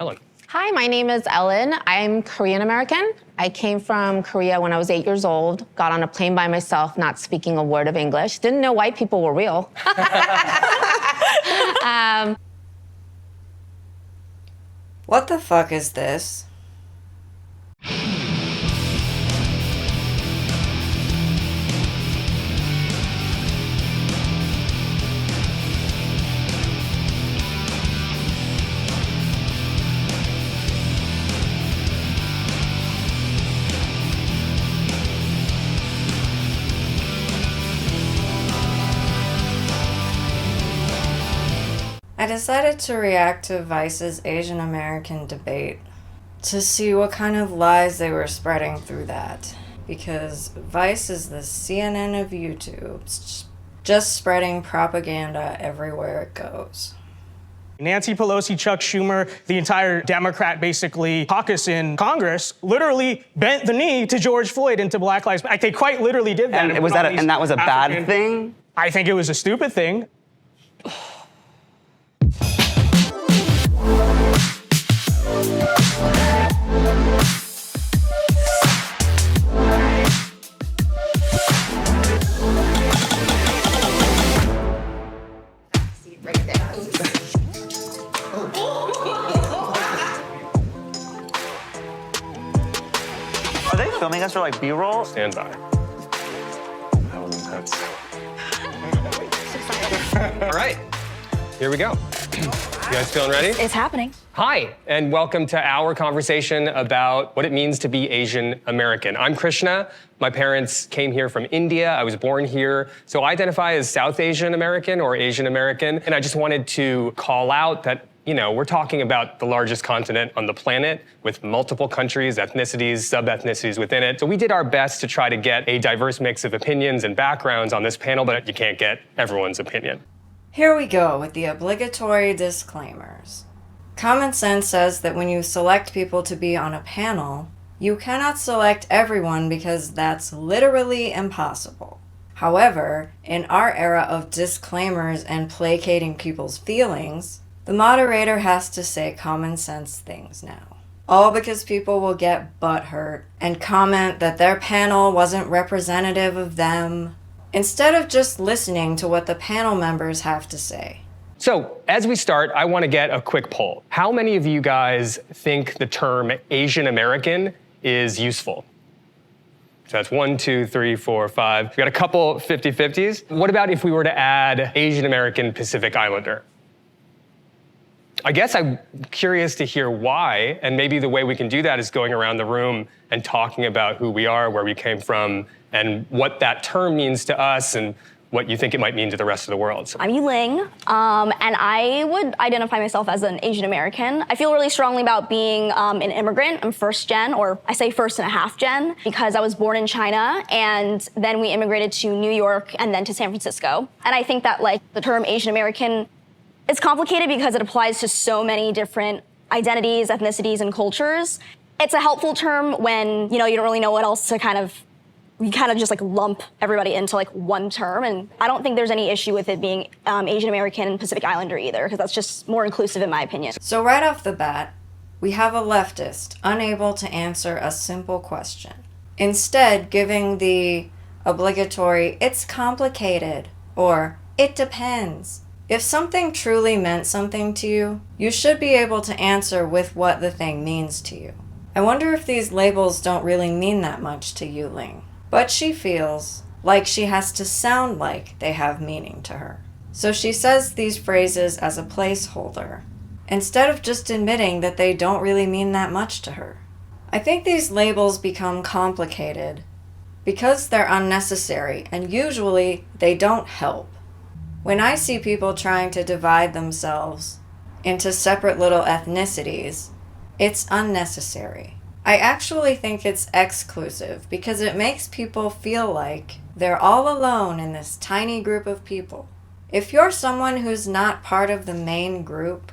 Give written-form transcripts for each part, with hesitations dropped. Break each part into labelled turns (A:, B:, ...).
A: Ellen.
B: Hi, my name is Ellen. I'm Korean American. I came from Korea when I was 8 years old, got on a plane by myself, not speaking a word of English. Didn't know white people were real.
C: What the fuck is this? I decided to react to Vice's Asian American debate to see what kind of lies they were spreading through that. Because Vice is the CNN of YouTube, just spreading propaganda everywhere it goes.
D: Nancy Pelosi, Chuck Schumer, the entire Democrat, basically, caucus in Congress literally bent the knee to George Floyd and to Black Lives Matter. Like, they quite literally did that.
E: And that was a bad thing?
D: I think it was a stupid thing.
E: Are they filming us for like B-roll?
A: Stand by. That was intense. All right, here we go. You guys feeling ready?
F: It's happening.
A: Hi, and welcome to our conversation about what it means to be Asian American. I'm Krishna. My parents came here from India. I was born here. So I identify as South Asian American or Asian American. And I just wanted to call out that, you know, we're talking about the largest continent on the planet with multiple countries, ethnicities, sub-ethnicities within it. So we did our best to try to get a diverse mix of opinions and backgrounds on this panel, but you can't get everyone's opinion.
C: Here we go with the obligatory disclaimers. Common sense says that when you select people to be on a panel, you cannot select everyone because that's literally impossible. However, in our era of disclaimers and placating people's feelings, the moderator has to say common sense things now. All because people will get butthurt and comment that their panel wasn't representative of them, instead of just listening to what the panel members have to say.
A: So as we start, I want to get a quick poll. How many of you guys think the term Asian American is useful? So that's 1, 2, 3, 4, 5. We got a couple 50-50s. What about if we were to add Asian American Pacific Islander? I guess I'm curious to hear why, and maybe the way we can do that is going around the room and talking about who we are, where we came from, and what that term means to us, and what you think it might mean to the rest of the world. So.
F: I'm Yiling, and I would identify myself as an Asian American. I feel really strongly about being an immigrant. I'm first gen, or I say first and a half gen, because I was born in China, and then we immigrated to New York and then to San Francisco. And I think that like the term Asian American is complicated because it applies to so many different identities, ethnicities, and cultures. It's a helpful term when, you know, you don't really know what else to you kind of just like lump everybody into like one term. And I don't think there's any issue with it being Asian American and Pacific Islander either, because that's just more inclusive in my opinion.
C: So right off the bat, we have a leftist unable to answer a simple question. Instead, giving the obligatory, it's complicated, or it depends. If something truly meant something to you, you should be able to answer with what the thing means to you. I wonder if these labels don't really mean that much to Yiling. But she feels like she has to sound like they have meaning to her. So she says these phrases as a placeholder, instead of just admitting that they don't really mean that much to her. I think these labels become complicated because they're unnecessary, and usually they don't help. When I see people trying to divide themselves into separate little ethnicities, it's unnecessary. I actually think it's exclusive because it makes people feel like they're all alone in this tiny group of people. If you're someone who's not part of the main group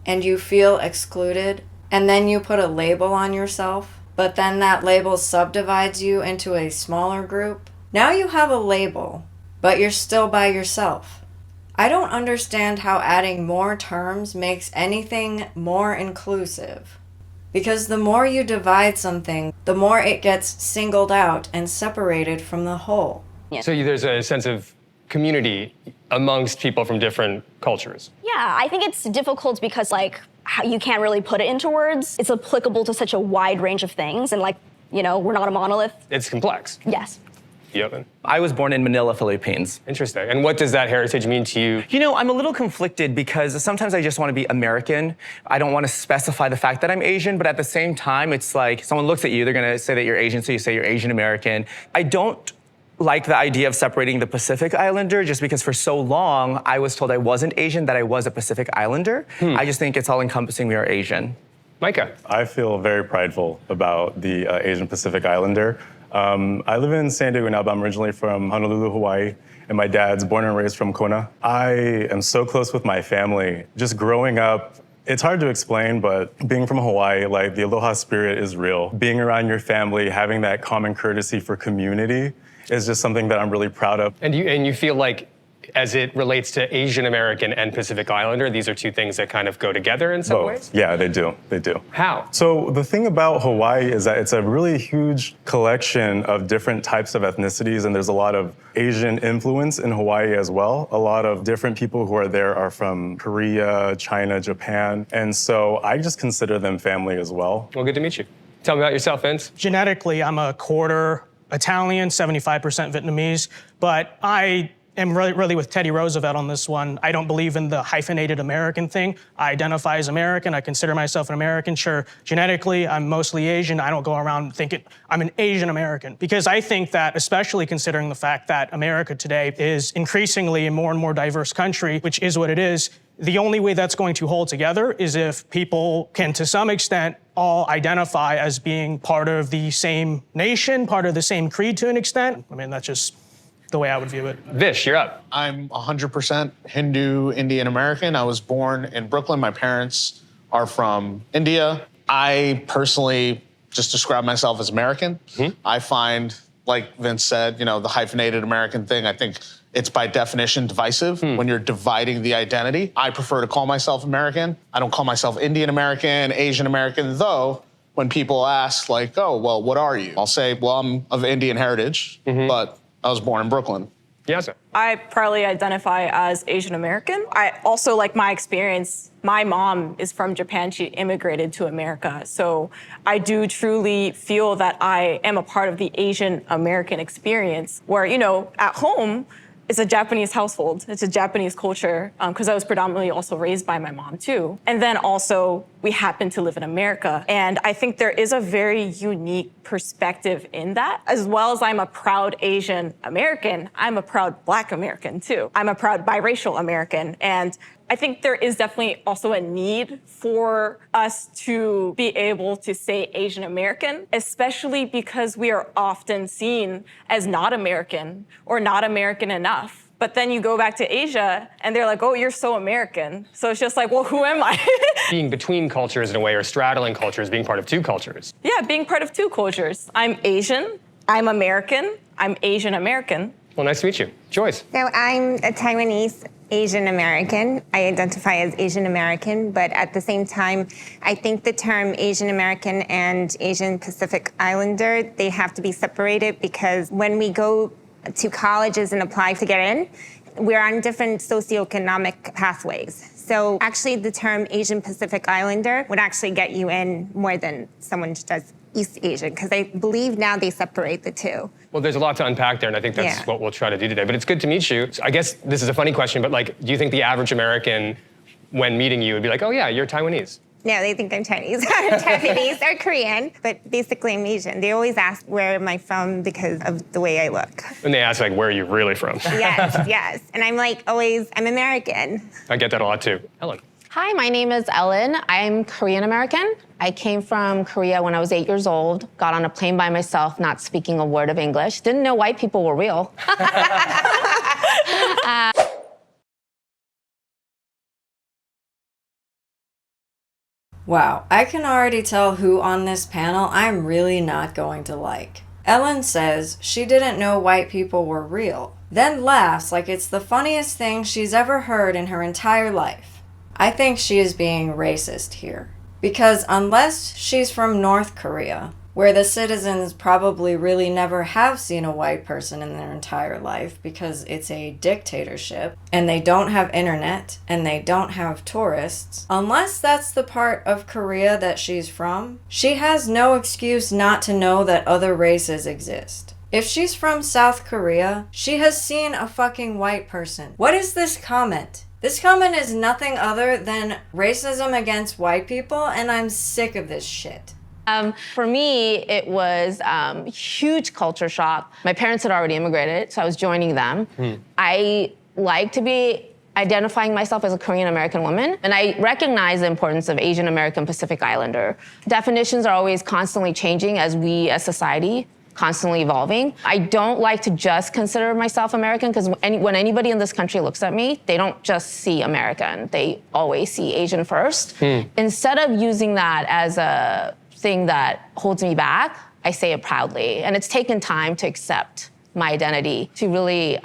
C: and you feel excluded, and then you put a label on yourself, but then that label subdivides you into a smaller group, now you have a label, but you're still by yourself. I don't understand how adding more terms makes anything more inclusive. Because the more you divide something, the more it gets singled out and separated from the whole.
A: So there's a sense of community amongst people from different cultures.
F: Yeah, I think it's difficult because you can't really put it into words. It's applicable to such a wide range of things, and we're not a monolith.
A: It's complex.
F: Yes.
A: Yep.
G: I was born in Manila, Philippines.
A: Interesting. And what does that heritage mean to you?
G: You know, I'm a little conflicted because sometimes I just want to be American. I don't want to specify the fact that I'm Asian, but at the same time, it's like someone looks at you, they're going to say that you're Asian, so you say you're Asian American. I don't like the idea of separating the Pacific Islander just because for so long I was told I wasn't Asian, that I was a Pacific Islander. I just think it's all encompassing, we are Asian.
A: Micah.
H: I feel very prideful about the Asian Pacific Islander. I live in San Diego now, but I'm originally from Honolulu, Hawaii, and my dad's born and raised from Kona. I am so close with my family. Just growing up, it's hard to explain, but being from Hawaii, the aloha spirit is real. Being around your family, having that common courtesy for community is just something that I'm really proud of.
A: And you feel like, as it relates to Asian American and Pacific Islander, these are two things that kind of go together in some ways?
H: Yeah, they do. They do.
A: How?
H: So the thing about Hawaii is that it's a really huge collection of different types of ethnicities, and there's a lot of Asian influence in Hawaii as well. A lot of different people who are there are from Korea, China, Japan, and so I just consider them family as well.
A: Well, good to meet you. Tell me about yourself, Vince.
D: Genetically, I'm a quarter Italian, 75% Vietnamese, but I am really with Teddy Roosevelt on this one. I don't believe in the hyphenated American thing. I identify as American. I consider myself an American. Sure, genetically, I'm mostly Asian. I don't go around thinking I'm an Asian American because I think that, especially considering the fact that America today is increasingly a more and more diverse country, which is what it is, the only way that's going to hold together is if people can, to some extent, all identify as being part of the same nation, part of the same creed to an extent. I mean, that's just the way I would view it.
A: Vish, you're up.
I: I'm 100% Hindu Indian American. I was born in Brooklyn. My parents are from India. I personally just describe myself as American. I find, like Vince said, the hyphenated American thing, I think it's by definition divisive when you're dividing the identity. I prefer to call myself American. I don't call myself Indian American, Asian American, though when people ask oh, well, what are you? I'll say, well, I'm of Indian heritage, but I was born in Brooklyn.
A: Yes.
J: I proudly identify as Asian American. I also, my experience, my mom is from Japan. She immigrated to America. So I do truly feel that I am a part of the Asian American experience where, at home, it's a Japanese household. It's a Japanese culture, because I was predominantly also raised by my mom too. And then also, we happen to live in America. And I think there is a very unique perspective in that. As well as I'm a proud Asian American, I'm a proud Black American too. I'm a proud biracial American. And I think there is definitely also a need for us to be able to say Asian American, especially because we are often seen as not American or not American enough. But then you go back to Asia and they're like, oh, you're so American. So it's just well, who am I?
A: Being between cultures in a way, or straddling cultures, being part of two cultures.
J: Yeah, being part of two cultures. I'm Asian, I'm American, I'm Asian American.
A: Well, nice to meet you. Joyce.
K: So I'm a Taiwanese Asian American. I identify as Asian American, but at the same time, I think the term Asian American and Asian Pacific Islander, they have to be separated because when we go to colleges and apply to get in, we're on different socioeconomic pathways. So actually the term Asian Pacific Islander would actually get you in more than someone just does East Asian, because I believe now they separate the two.
A: Well, there's a lot to unpack there, and I think that's what we'll try to do today. But it's good to meet you. I guess this is a funny question, but do you think the average American, when meeting you, would be like, oh yeah, you're Taiwanese?
K: No, they think I'm Chinese. I'm Japanese or Korean, but basically I'm Asian. They always ask where am I from because of the way I look.
A: And they ask where are you really from?
K: Yes, yes. And I'm always, I'm American.
A: I get that a lot too. Ellen.
B: Hi, my name is Ellen. I'm Korean American. I came from Korea when I was 8 years old, got on a plane by myself, not speaking a word of English. Didn't know white people were real.
C: Wow, I can already tell who on this panel I'm really not going to like. Ellen says she didn't know white people were real. then laughs like it's the funniest thing she's ever heard in her entire life. I think she is being racist here. Because unless she's from North Korea, where the citizens probably really never have seen a white person in their entire life because it's a dictatorship, and they don't have internet, and they don't have tourists, unless that's the part of Korea that she's from, she has no excuse not to know that other races exist. If she's from South Korea, she has seen a fucking white person. What is this comment? This comment is nothing other than racism against white people, and I'm sick of this shit.
B: For me, it was huge culture shock. My parents had already immigrated, so I was joining them. I like to be identifying myself as a Korean American woman, and I recognize the importance of Asian American Pacific Islander. Definitions are always constantly changing as we, as society, constantly evolving. I don't like to just consider myself American because when anybody in this country looks at me, they don't just see American. They always see Asian first. Instead of using that as a thing that holds me back, I say it proudly. And it's taken time to accept my identity, to really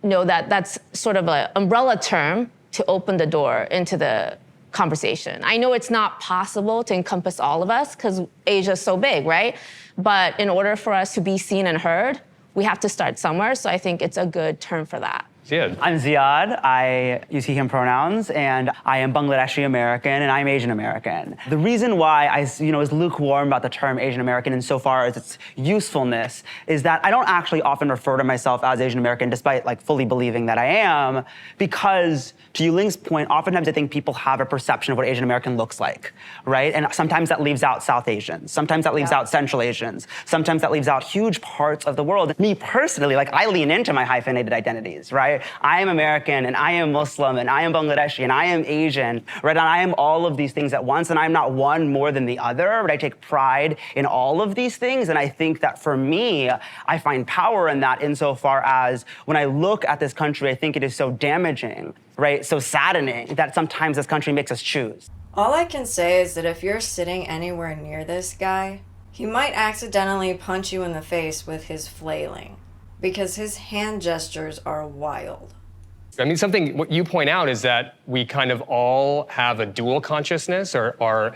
B: know that that's sort of an umbrella term to open the door into the conversation. I know it's not possible to encompass all of us because Asia's so big, right? But in order for us to be seen and heard, we have to start somewhere. So I think it's a good term for that.
A: Ziad.
L: I'm Ziad. I use he, him pronouns, and I am Bangladeshi American, and I'm Asian American. The reason why I was lukewarm about the term Asian American insofar as its usefulness is that I don't actually often refer to myself as Asian American, despite fully believing that I am, because to Yuling's point, oftentimes I think people have a perception of what Asian American looks like, right? And sometimes that leaves out South Asians. Sometimes that leaves out Central Asians. Sometimes that leaves out huge parts of the world. Me personally, I lean into my hyphenated identities, right? I am American, and I am Muslim, and I am Bangladeshi, and I am Asian, right? And I am all of these things at once, and I'm not one more than the other, but I take pride in all of these things, and I think that for me, I find power in that insofar as when I look at this country, I think it is so damaging, right? So saddening that sometimes this country makes us choose.
C: All I can say is that if you're sitting anywhere near this guy, he might accidentally punch you in the face with his flailing, because his hand gestures are wild.
A: I mean, what you point out is that we kind of all have a dual consciousness or are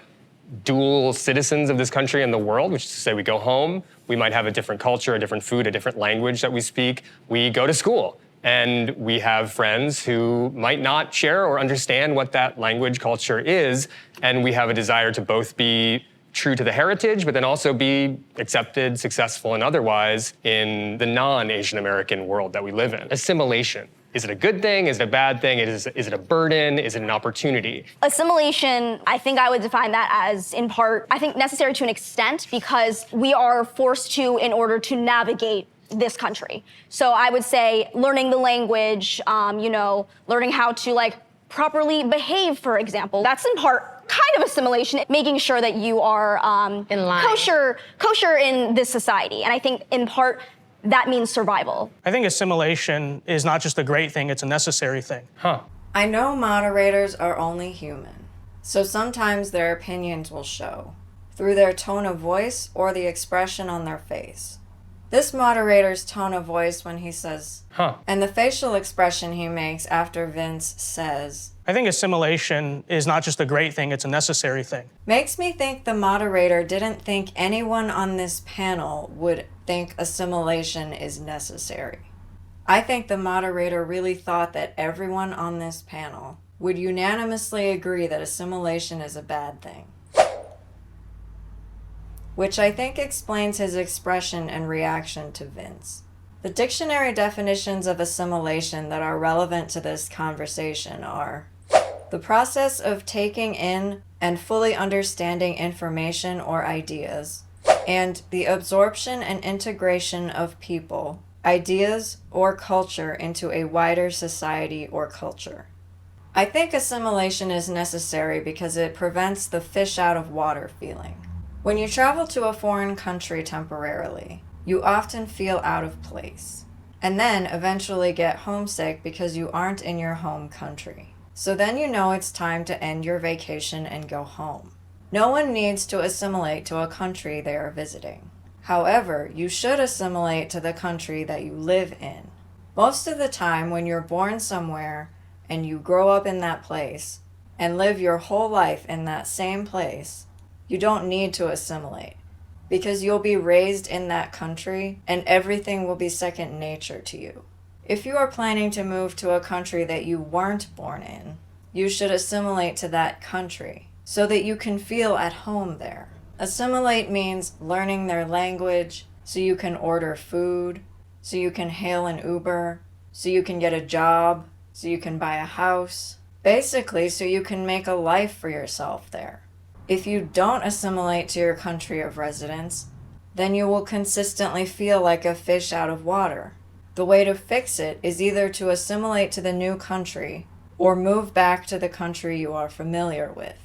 A: dual citizens of this country and the world, which is to say we go home, we might have a different culture, a different food, a different language that we speak. We go to school and we have friends who might not share or understand what that language culture is, and we have a desire to both be true to the heritage, but then also be accepted, successful, and otherwise in the non-Asian American world that we live in. Assimilation. Is it a good thing? Is it a bad thing? Is it a burden? Is it an opportunity?
F: Assimilation, I think I would define that as, in part, I think necessary to an extent because we are forced to in order to navigate this country. So I would say learning the language, learning how to properly behave, for example. That's in part kind of assimilation, making sure that you are
B: in line.
F: kosher in this society. And I think in part that means survival.
D: I think assimilation is not just a great thing, it's a necessary thing.
C: I know moderators are only human, so sometimes their opinions will show through their tone of voice or the expression on their face. This moderator's tone of voice when he says, and the facial expression he makes after Vince says,
D: I think assimilation is not just a great thing, it's a necessary thing.
C: makes me think the moderator didn't think anyone on this panel would think assimilation is necessary. I think the moderator really thought that everyone on this panel would unanimously agree that assimilation is a bad thing. Which I think explains his expression and reaction to Vince. The dictionary definitions of assimilation that are relevant to this conversation are the process of taking in and fully understanding information or ideas, and the absorption and integration of people, ideas, or culture into a wider society or culture. I think assimilation is necessary because it prevents the fish out of water feeling. When you travel to a foreign country temporarily, you often feel out of place, and then eventually get homesick because you aren't in your home country. So then you know it's time to end your vacation and go home. No one needs to assimilate to a country they are visiting. However, you should assimilate to the country that you live in. Most of the time, when you're born somewhere and you grow up in that place and live your whole life in that same place, you don't need to assimilate because you'll be raised in that country and everything will be second nature to you. If you are planning to move to a country that you weren't born in, you should assimilate to that country so that you can feel at home there. Assimilate means learning their language so you can order food, so you can hail an Uber, so you can get a job, so you can buy a house. Basically, so you can make a life for yourself there. If you don't assimilate to your country of residence, then you will consistently feel like a fish out of water. The way to fix it is either to assimilate to the new country or move back to the country you are familiar with.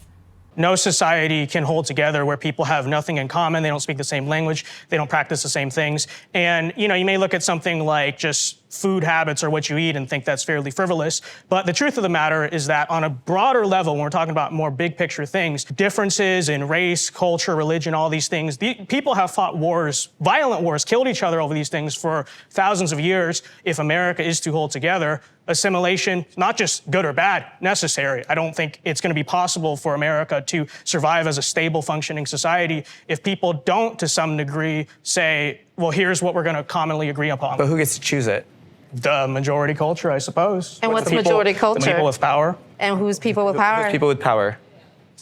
D: No society can hold together where people have nothing in common. They don't speak the same language. They don't practice the same things. And, you may look at something like just food habits or what you eat and think that's fairly frivolous. But the truth of the matter is that on a broader level, when we're talking about more big picture things, differences in race, culture, religion, all these things, people have fought wars, violent wars, killed each other over these things for thousands of years. If America is to hold together, assimilation, not just good or bad, necessary. I don't think it's going to be possible for America to survive as a stable, functioning society if people don't, to some degree, say, well, here's what we're going to commonly agree upon.
G: But who gets to choose it?
D: The majority culture, I suppose.
B: And what's majority culture?
D: The people with power.
B: And who's people with power?
G: Who's people with power?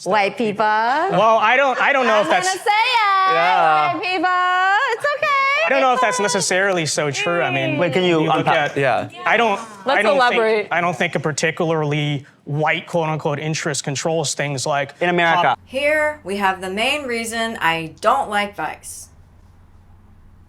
B: White people.
D: Well, I don't know if that's.
B: I'm gonna say it.
G: Yeah.
B: White people. It's okay.
D: I don't know if that's necessarily so true. I mean,
L: Wait, can you
D: look
L: unpack?
D: at,
G: Yeah.
J: Let's elaborate.
D: I don't think a particularly white, quote unquote, interest controls things like
L: In America.
C: Here we have the main reason I don't like Vice.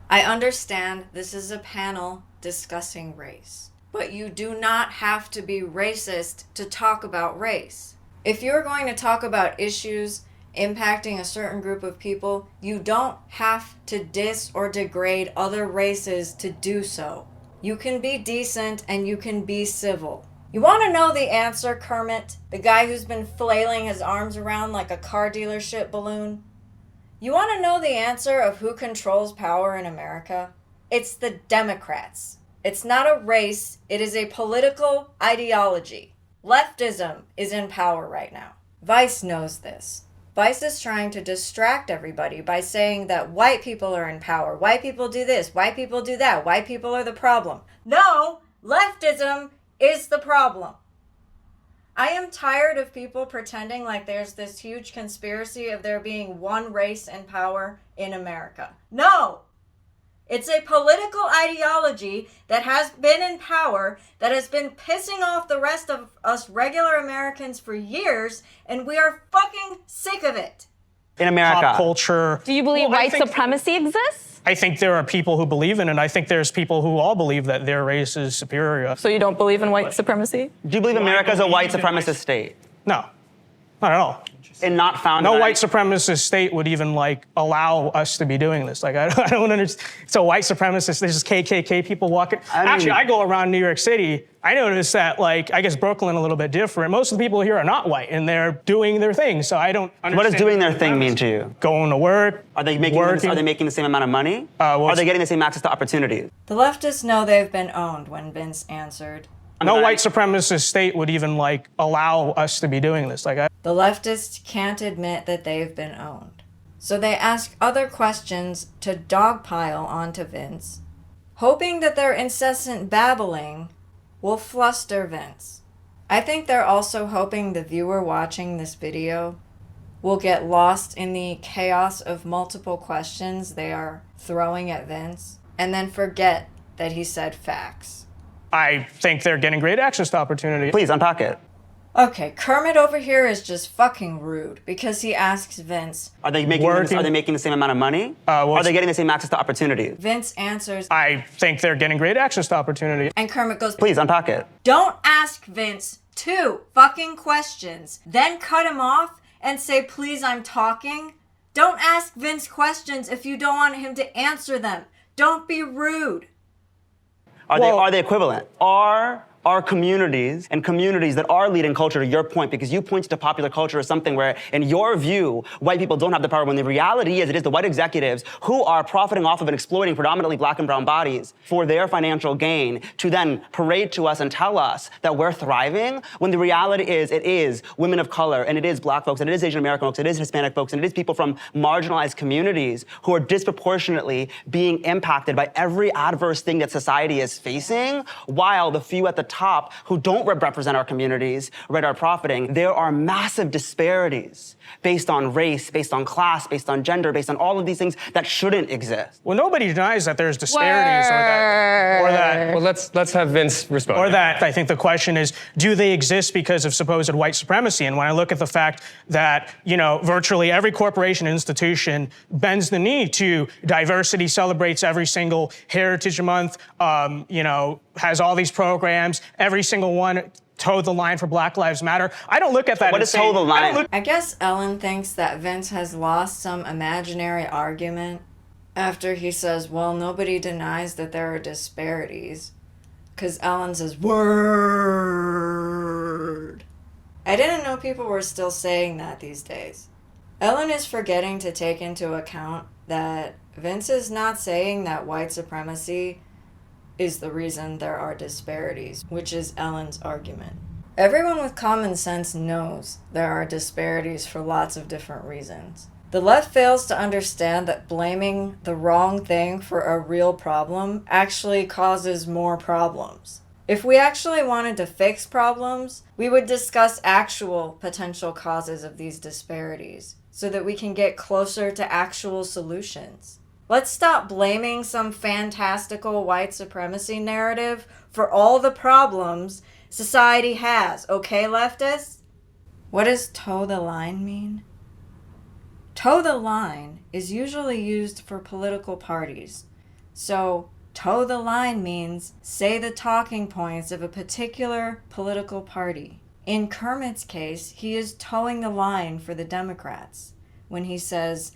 C: I understand this is a panel discussing race, but you do not have to be racist to talk about race. If you're going to talk about issues impacting a certain group of people, you don't have to diss or degrade other races to do so. You can be decent and you can be civil. You want to know the answer, Kermit? The guy who's been flailing his arms around like a car dealership balloon? You want to know the answer of who controls power in America? It's the Democrats. It's not a race, it is a political ideology. Leftism is in power right now. Vice knows this. Vice is trying to distract everybody by saying that white people are in power. White people do this, white people do that, white people are the problem. No, leftism is the problem. I am tired of people pretending like there's this huge conspiracy of there being one race in power in America. No! It's a political ideology that has been in power, that has been pissing off the rest of us regular Americans for years, and we are fucking sick of it.
L: In America.
D: Pop culture.
B: Do you believe
D: Well, I
B: white
D: think-
B: supremacy exists?
D: I think there are people who believe in it. I think there's people who all believe that their race is superior.
J: So you don't believe in white supremacy?
L: Do you believe America is a white supremacist state?
D: No, not at all.
L: And not found
D: No
L: by-
D: white supremacist state would even allow us to be doing this. I don't understand. So white supremacists, there's just KKK people walking. Actually, I go around New York City. I notice that I guess Brooklyn a little bit different. Most of the people here are not white and they're doing their thing. So I don't understand.
L: What does doing their thing mean to you?
D: Going to work.
L: Are they making the same amount of money? Are they getting the same access to opportunities?
C: The leftists know they've been owned when Vince answered.
D: No white supremacist state would even allow us to be doing this.
C: The leftists can't admit that they've been owned. So they ask other questions to dogpile onto Vince, hoping that their incessant babbling will fluster Vince. I think they're also hoping the viewer watching this video will get lost in the chaos of multiple questions they are throwing at Vince and then forget that he said facts.
D: I think they're getting great access to opportunity.
L: Please unpack it.
C: Okay, Kermit over here is just fucking rude because he asks Vince,
L: Are they making the same amount of money? Are they getting the same access to opportunities?
C: Vince answers,
D: I think they're getting great access to opportunity.
C: And Kermit goes,
L: Please unpack it.
C: Don't ask Vince 2 fucking questions, then cut him off and say, please, I'm talking. Don't ask Vince questions if you don't want him to answer them. Don't be rude.
L: Are they equivalent? Are are communities, and communities that are leading culture, to your point, because you pointed to popular culture as something where, in your view, white people don't have the power, when the reality is it is the white executives who are profiting off of and exploiting predominantly black and brown bodies for their financial gain to then parade to us and tell us that we're thriving, when the reality is it is women of color, and it is black folks, and it is Asian American folks, and it is Hispanic folks, and it is people from marginalized communities who are disproportionately being impacted by every adverse thing that society is facing, while the few at the top who don't represent our communities, right, are profiting. There are massive disparities based on race, based on class, based on gender, based on all of these things that shouldn't exist.
D: Well, nobody denies that there's disparities or that.
A: Well, let's have Vince respond.
D: Or that, I think the question is, do they exist because of supposed white supremacy? And when I look at the fact that, virtually every corporation and institution bends the knee to diversity, celebrates every single Heritage Month, has all these programs, every single one toe the line for Black Lives Matter. I don't look at that.
L: What is toe the line?
C: I guess Ellen thinks that Vince has lost some imaginary argument after he says, well, nobody denies that there are disparities. Because Ellen says, word. I didn't know people were still saying that these days. Ellen is forgetting to take into account that Vince is not saying that white supremacy is the reason there are disparities, which is Ellen's argument. Everyone with common sense knows there are disparities for lots of different reasons. The left fails to understand that blaming the wrong thing for a real problem actually causes more problems. If we actually wanted to fix problems, we would discuss actual potential causes of these disparities so that we can get closer to actual solutions. Let's stop blaming some fantastical white supremacy narrative for all the problems society has, okay, leftists? What does toe the line mean? Toe the line is usually used for political parties. So, toe the line means say the talking points of a particular political party. In Kermit's case, he is toeing the line for the Democrats when he says,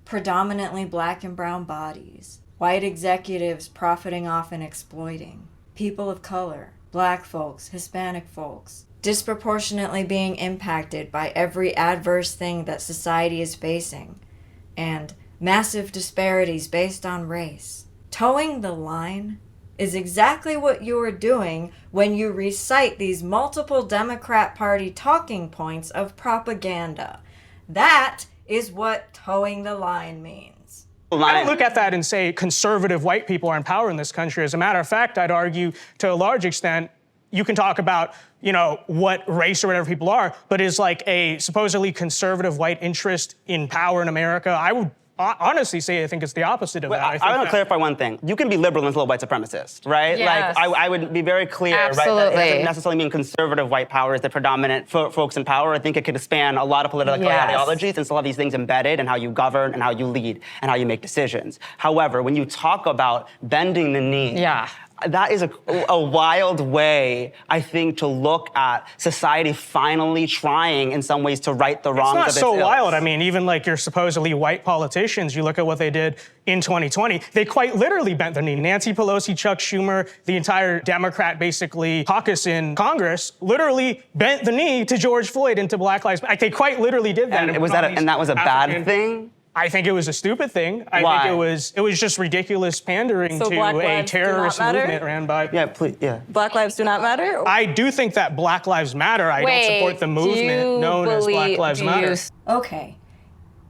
C: predominantly black and brown bodies, white executives profiting off and exploiting, people of color, black folks, Hispanic folks, disproportionately being impacted by every adverse thing that society is facing, and massive disparities based on race. Toeing the line is exactly what you are doing when you recite these multiple Democrat Party talking points of propaganda. That is what toeing the line means.
D: I don't look at that and say conservative white people are in power in this country. As a matter of fact, I'd argue to a large extent, you can talk about, what race or whatever people are, but is like a supposedly conservative white interest in power in America. I would honestly say I think it's the opposite of that.
L: I want to clarify one thing. You can be liberal and still a white supremacist, right?
B: Yes.
L: Like, I would be very clear,
B: Absolutely.
L: right? That it doesn't necessarily mean conservative white power is the predominant folks in power. I think it could span a lot of political ideologies and still have these things embedded in how you govern and how you lead and how you make decisions. However, when you talk about bending the knee, that is a wild way, I think, to look at society finally trying in some ways to right the wrongs of its ills.
D: It's not so wild. I mean, even like your supposedly white politicians, you look at what they did in 2020, they quite literally bent the knee. Nancy Pelosi, Chuck Schumer, the entire Democrat, basically, caucus in Congress, literally bent the knee to George Floyd and to Black Lives Matter. Like, they quite literally did that.
L: And that was a bad thing?
D: I think it was a stupid thing.
L: Why?
D: I think it was just ridiculous pandering to a terrorist movement ran by.
J: Black lives do not matter?
D: I do think that Black Lives Matter. I don't support the movement known as Black Lives Matter.
C: Okay.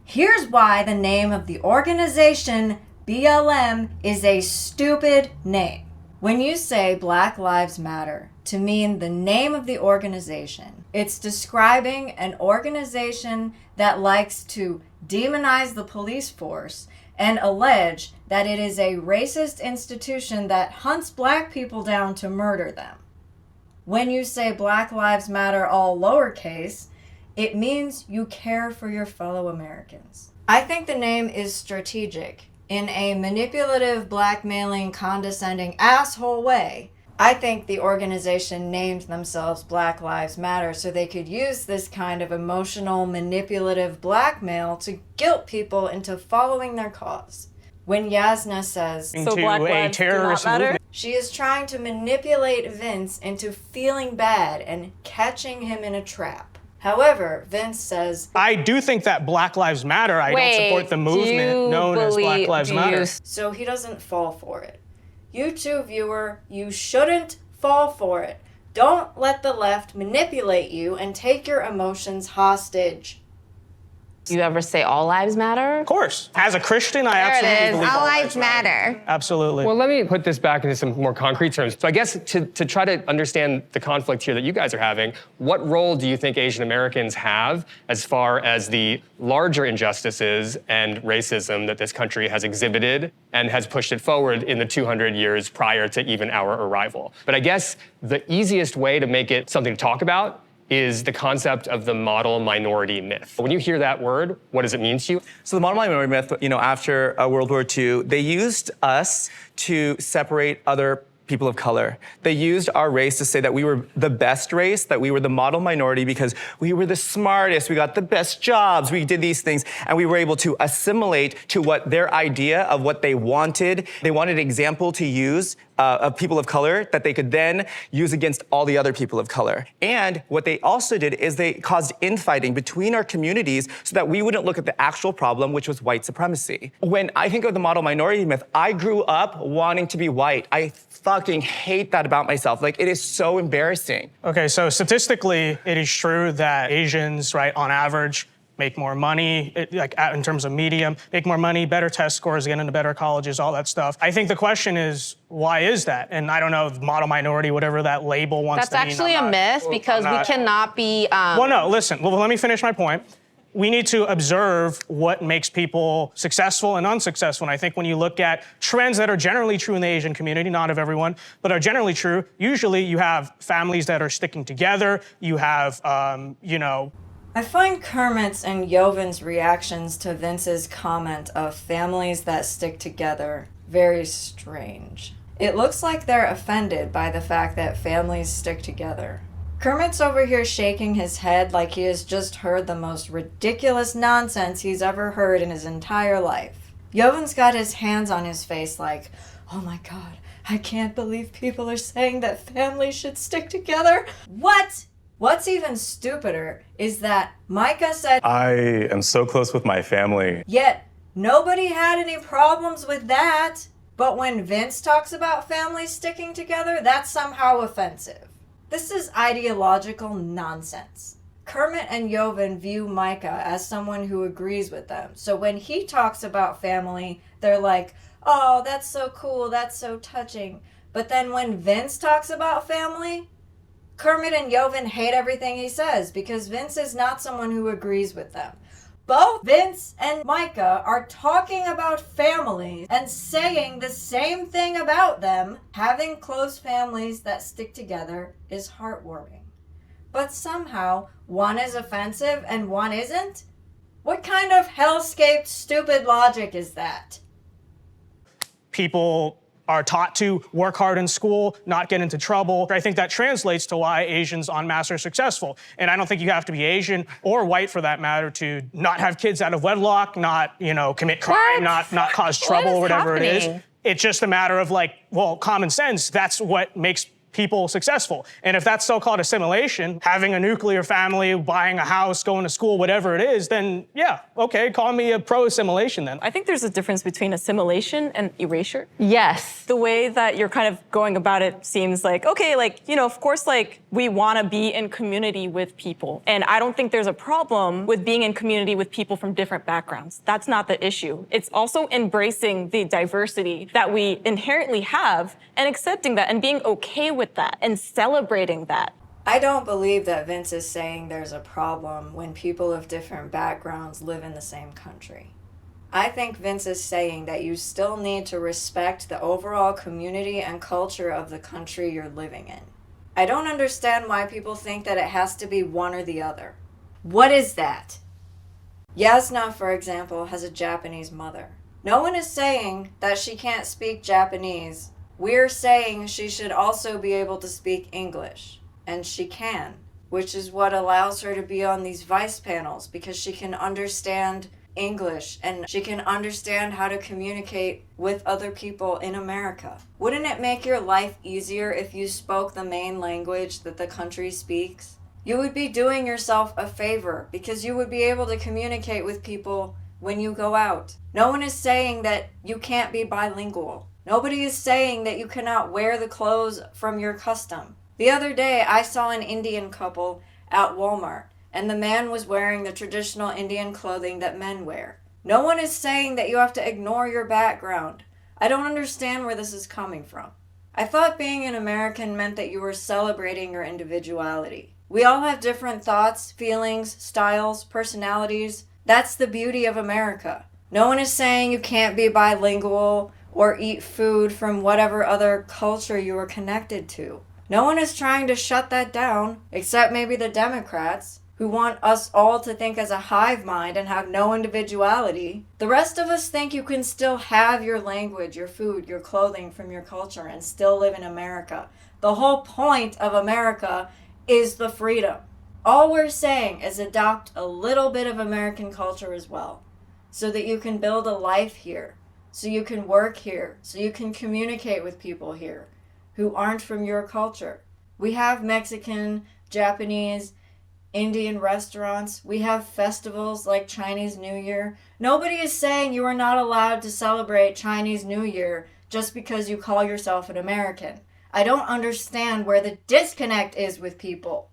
C: Here's why the name of the organization, BLM, is a stupid name. When you say Black Lives Matter to mean the name of the organization, it's describing an organization that likes to demonize the police force and allege that it is a racist institution that hunts black people down to murder them. When you say Black Lives Matter all lowercase, it means you care for your fellow Americans. I think the name is strategic in a manipulative, blackmailing, condescending asshole way. I think the organization named themselves Black Lives Matter so they could use this kind of emotional, manipulative blackmail to guilt people into following their cause. When Yasna says,
J: So Black Lives do not matter?
C: She is trying to manipulate Vince into feeling bad and catching him in a trap. However, Vince says,
D: I do think that Black Lives Matter. I don't support the movement known as Black Lives Matter.
C: So he doesn't fall for it. You too, viewer, you shouldn't fall for it. Don't let the left manipulate you and take your emotions hostage.
B: You ever say all lives matter?
D: Of course. As a Christian, I absolutely believe
K: All lives matter.
D: Absolutely.
A: Well, let me put this back into some more concrete terms. So I guess to try to understand the conflict here that you guys are having, what role do you think Asian Americans have as far as the larger injustices and racism that this country has exhibited and has pushed it forward in the 200 years prior to even our arrival? But I guess the easiest way to make it something to talk about is the concept of the model minority myth. When you hear that word, what does it mean to you?
G: So the model minority myth, after World War II, they used us to separate other people of color. They used our race to say that we were the best race, that we were the model minority because we were the smartest, we got the best jobs, we did these things, and we were able to assimilate to what their idea of what they wanted. They wanted an example to use of people of color that they could then use against all the other people of color. And what they also did is they caused infighting between our communities so that we wouldn't look at the actual problem, which was white supremacy. When I think of the model minority myth, I grew up wanting to be white. I fucking hate that about myself. Like, it is so embarrassing.
D: Okay, so statistically, it is true that Asians, right, on average, make more money, in terms of medium, make more money, better test scores, get into better colleges, all that stuff. I think the question is, why is that? And I don't know, model minority, whatever that label wants to mean.
B: That's actually a myth because we cannot be...
D: Well, no, listen. Well, let me finish my point. We need to observe what makes people successful and unsuccessful. And I think when you look at trends that are generally true in the Asian community, not of everyone, but are generally true, usually you have families that are sticking together. You have,
C: I find Kermit's and Jovin's reactions to Vince's comment of families that stick together very strange. It looks like they're offended by the fact that families stick together. Kermit's over here shaking his head like he has just heard the most ridiculous nonsense he's ever heard in his entire life. Jovin's got his hands on his face like, oh my god, I can't believe people are saying that families should stick together. What? What's even stupider is that Micah said,
H: I am so close with my family.
C: Yet nobody had any problems with that. But when Vince talks about families sticking together, that's somehow offensive. This is ideological nonsense. Kermit and Jovin view Micah as someone who agrees with them. So when he talks about family, they're like, oh, that's so cool, that's so touching. But then when Vince talks about family, Kermit and Jovin hate everything he says because Vince is not someone who agrees with them. Both Vince and Micah are talking about families and saying the same thing about them. Having close families that stick together is heartwarming. But somehow, one is offensive and one isn't? What kind of hellscape stupid logic is that?
D: People are taught to work hard in school, not get into trouble. I think that translates to why Asians en masse are successful. And I don't think you have to be Asian or white for that matter to not have kids out of wedlock, not, commit crime, not cause trouble or whatever it is. It's just a matter of common sense. That's what makes people successful. And if that's so-called assimilation, having a nuclear family, buying a house, going to school, whatever it is, then yeah, okay, call me a pro-assimilation then.
J: I think there's a difference between assimilation and erasure.
B: Yes.
J: The way that you're kind of going about it seems like, okay, of course, we want to be in community with people. And I don't think there's a problem with being in community with people from different backgrounds. That's not the issue. It's also embracing the diversity that we inherently have and accepting that and being okay with that and celebrating that.
C: I don't believe that Vince is saying there's a problem when people of different backgrounds live in the same country. I think Vince is saying that you still need to respect the overall community and culture of the country you're living in. I don't understand why people think that it has to be one or the other. What is that? Yasna, for example, has a Japanese mother. No one is saying that she can't speak Japanese. We're saying she should also be able to speak English. And she can, which is what allows her to be on these Vice panels because she can understand English and she can understand how to communicate with other people in America. Wouldn't it make your life easier if you spoke the main language that the country speaks? You would be doing yourself a favor because you would be able to communicate with people when you go out. No one is saying that you can't be bilingual. Nobody is saying that you cannot wear the clothes from your custom. The other day, I saw an Indian couple at Walmart, and the man was wearing the traditional Indian clothing that men wear. No one is saying that you have to ignore your background. I don't understand where this is coming from. I thought being an American meant that you were celebrating your individuality. We all have different thoughts, feelings, styles, personalities. That's the beauty of America. No one is saying you can't be bilingual or eat food from whatever other culture you are connected to. No one is trying to shut that down, except maybe the Democrats, who want us all to think as a hive mind and have no individuality. The rest of us think you can still have your language, your food, your clothing from your culture and still live in America. The whole point of America is the freedom. All we're saying is adopt a little bit of American culture as well, so that you can build a life here, so you can work here, so you can communicate with people here who aren't from your culture. We have Mexican, Japanese, Indian restaurants. We have festivals like Chinese New Year. Nobody is saying you are not allowed to celebrate Chinese New Year just because you call yourself an American. I don't understand where the disconnect is with people.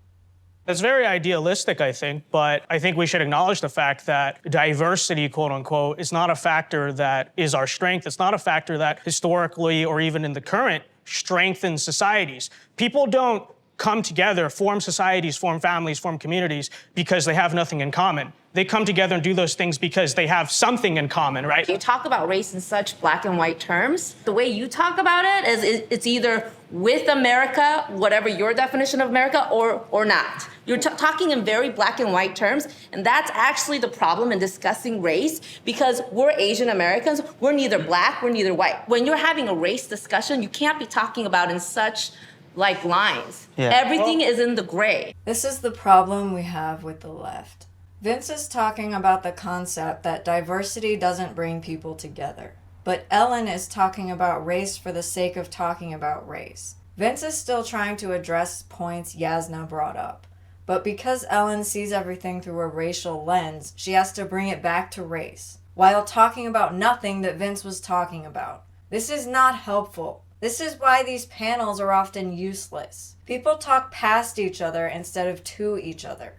D: That's very idealistic, I think, but I think we should acknowledge the fact that diversity, quote unquote, is not a factor that is our strength. It's not a factor that historically or even in the current strengthens societies. People don't come together, form societies, form families, form communities because they have nothing in common. They come together and do those things because they have something in common, right?
B: You talk about race in such black and white terms. The way you talk about it is it's either with America, whatever your definition of America, or not. You're talking in very black and white terms, and that's actually the problem in discussing race, because we're Asian Americans, we're neither black, we're neither white. When you're having a race discussion, you can't be talking about in such like lines. Yeah. Everything is in the gray.
C: This is the problem we have with the left. Vince is talking about the concept that diversity doesn't bring people together. But Ellen is talking about race for the sake of talking about race. Vince is still trying to address points Yasna brought up. But because Ellen sees everything through a racial lens, she has to bring it back to race, while talking about nothing that Vince was talking about. This is not helpful. This is why these panels are often useless. People talk past each other instead of to each other.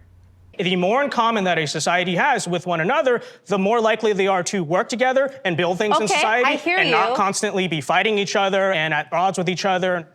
D: The more in common that a society has with one another, the more likely they are to work together and build things in society and not constantly be fighting each other and at odds with each other.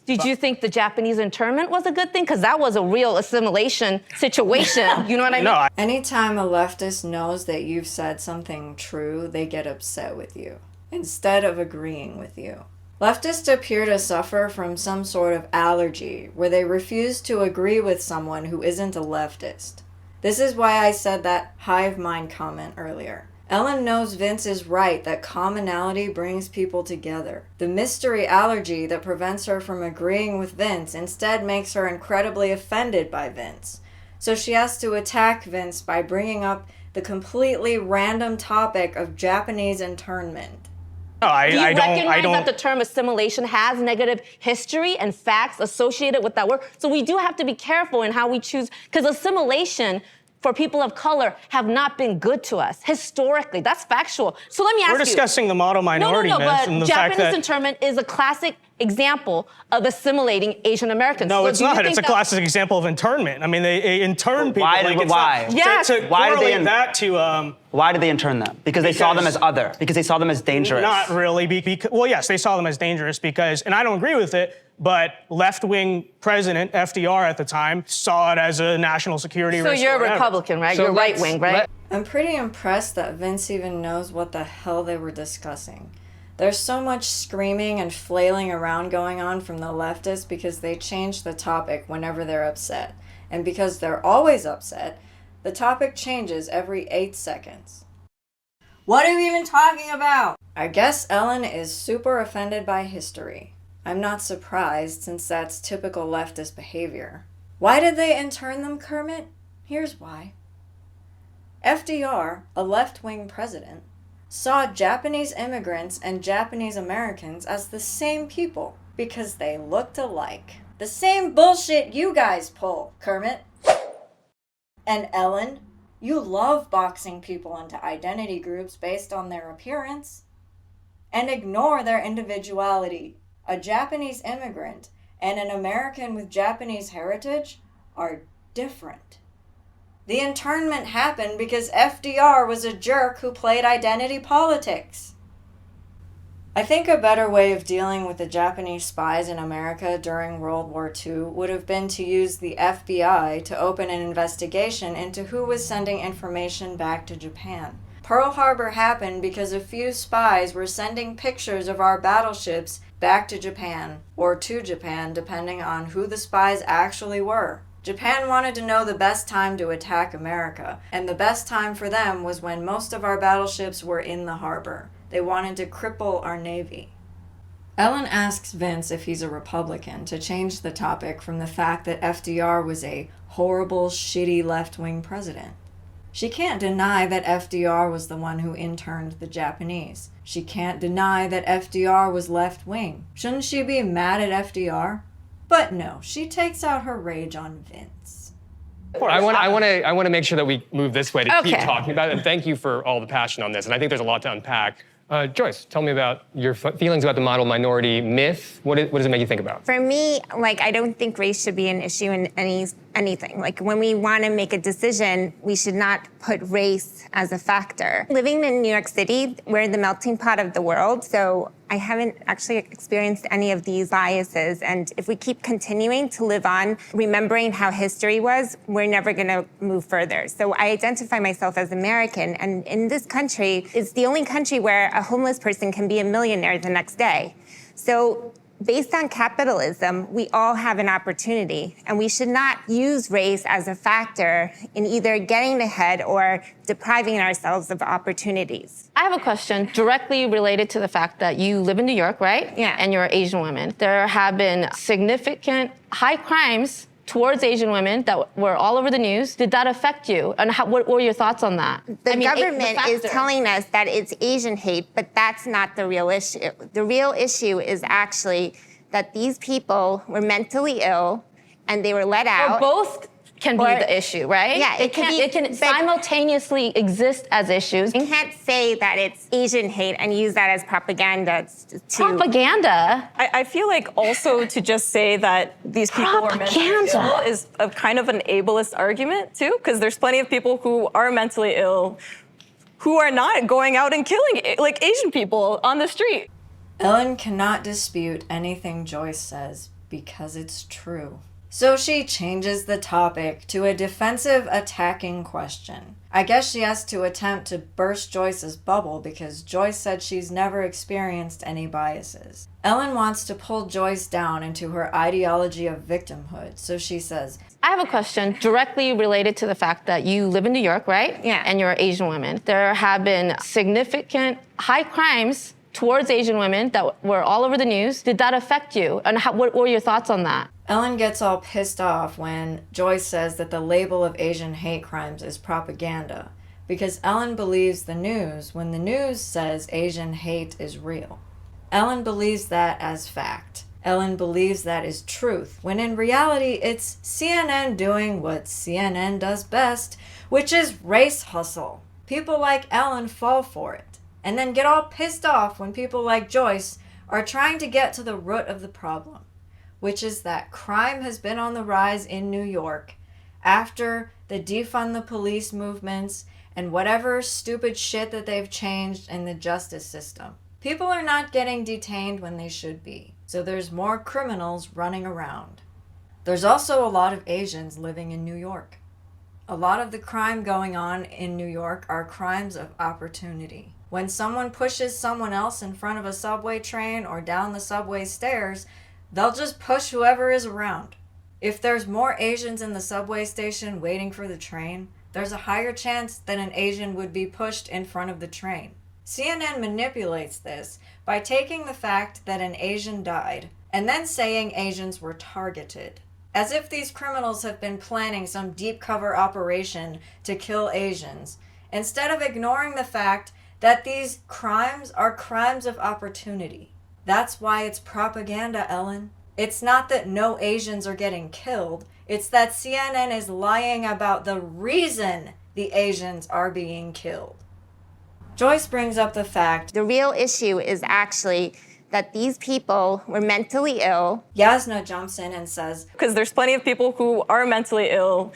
B: Did you think the Japanese internment was a good thing? Because that was a real assimilation situation. You know what I mean?
D: No.
C: Anytime a leftist knows that you've said something true, they get upset with you instead of agreeing with you. Leftists appear to suffer from some sort of allergy where they refuse to agree with someone who isn't a leftist. This is why I said that hive mind comment earlier. Ellen knows Vince is right that commonality brings people together. The mystery allergy that prevents her from agreeing with Vince instead makes her incredibly offended by Vince. So she has to attack Vince by bringing up the completely random topic of Japanese internment.
B: Do you recognize that the term assimilation has negative history and facts associated with that word? So we do have to be careful in how we choose, because assimilation for people of color have not been good to us historically. That's factual. So let me ask you.
D: We're discussing the model minority myth and the fact that
B: Japanese internment is a classic example of assimilating Asian Americans.
D: No,
B: so
D: it's not. It's a classic example of internment. I mean, they intern people.
L: Why?
B: Yes.
L: Why did they intern them? Because they saw them as other. Because they saw them as dangerous.
D: Not really. Well, yes, they saw them as dangerous because, and I don't agree with it, but left-wing president, FDR at the time, saw it as a national security risk.
B: So you're a Republican, right?
D: So
B: you're right-wing, right?
C: I'm pretty impressed that Vince even knows what the hell they were discussing. There's so much screaming and flailing around going on from the leftists because they change the topic whenever they're upset. And because they're always upset, the topic changes every 8 seconds. What are we even talking about? I guess Ellen is super offended by history. I'm not surprised, since that's typical leftist behavior. Why did they intern them, Kermit? Here's why. FDR, a left-wing president, saw Japanese immigrants and Japanese Americans as the same people because they looked alike. The same bullshit you guys pull, Kermit. And Ellen, you love boxing people into identity groups based on their appearance and ignore their individuality. A Japanese immigrant and an American with Japanese heritage are different. The internment happened because FDR was a jerk who played identity politics. I think a better way of dealing with the Japanese spies in America during World War II would have been to use the FBI to open an investigation into who was sending information back to Japan. Pearl Harbor happened because a few spies were sending pictures of our battleships back to Japan, or to Japan, depending on who the spies actually were. Japan wanted to know the best time to attack America, and the best time for them was when most of our battleships were in the harbor. They wanted to cripple our navy. Ellen asks Vince if he's a Republican to change the topic from the fact that FDR was a horrible, shitty left-wing president. She can't deny that FDR was the one who interned the Japanese. She can't deny that FDR was left-wing. Shouldn't she be mad at FDR? But no, she takes out her rage on Vince.
A: I want to make sure that we move this way to keep
B: Okay.
A: talking about it. And thank you for all the passion on this. And I think there's a lot to unpack. Joyce, tell me about your feelings about the model minority myth. What does it make you think about?
K: For me, I don't think race should be an issue in anything. When we want to make a decision, we should not put race as a factor. Living in New York City, we're the melting pot of the world, so I haven't actually experienced any of these biases. And if we keep continuing to live on, remembering how history was, we're never going to move further. So I identify myself as American, and in this country, it's the only country where a homeless person can be a millionaire the next day. So based on capitalism, we all have an opportunity, and we should not use race as a factor in either getting ahead or depriving ourselves of opportunities.
B: I have a question directly related to the fact that you live in New York, right?
K: Yeah.
B: And you're an Asian woman. There have been significant high crimes towards Asian women that were all over the news. Did that affect you? And what were your thoughts on that?
K: The government is telling us that it's Asian hate, but that's not the real issue. The real issue is actually that these people were mentally ill and they were let out.
B: Or both can be the issue, right?
K: Yeah,
B: it can simultaneously exist as issues.
K: You can't say that it's Asian hate and use that as propaganda
B: Propaganda?
J: I feel like also to just say that these people are mentally ill is a kind of an ableist argument too, because there's plenty of people who are mentally ill who are not going out and killing Asian people on the street.
C: Ellen cannot dispute anything Joyce says because it's true. So she changes the topic to a defensive attacking question. I guess she has to attempt to burst Joyce's bubble because Joyce said she's never experienced any biases. Ellen wants to pull Joyce down into her ideology of victimhood, so she says,
B: I have a question directly related to the fact that you live in New York, right?
K: Yeah.
B: And you're an Asian woman. There have been significant high crimes towards Asian women that were all over the news. Did that affect you? And what were your thoughts on that?
C: Ellen gets all pissed off when Joyce says that the label of Asian hate crimes is propaganda, because Ellen believes the news when the news says Asian hate is real. Ellen believes that as fact. Ellen believes that is truth, when in reality it's CNN doing what CNN does best, which is race hustle. People like Ellen fall for it, and then get all pissed off when people like Joyce are trying to get to the root of the problem, which is that crime has been on the rise in New York after the defund the police movements and whatever stupid shit that they've changed in the justice system. People are not getting detained when they should be, so there's more criminals running around. There's also a lot of Asians living in New York. A lot of the crime going on in New York are crimes of opportunity. When someone pushes someone else in front of a subway train or down the subway stairs, they'll just push whoever is around. If there's more Asians in the subway station waiting for the train, there's a higher chance that an Asian would be pushed in front of the train. CNN manipulates this by taking the fact that an Asian died and then saying Asians were targeted, as if these criminals have been planning some deep cover operation to kill Asians, instead of ignoring the fact that these crimes are crimes of opportunity. That's why it's propaganda, Ellen. It's not that no Asians are getting killed. It's that CNN is lying about the reason the Asians are being killed. Joyce brings up the fact
K: The real issue is actually that these people were mentally ill.
C: Yasna jumps in and says,
J: because there's plenty of people who are mentally ill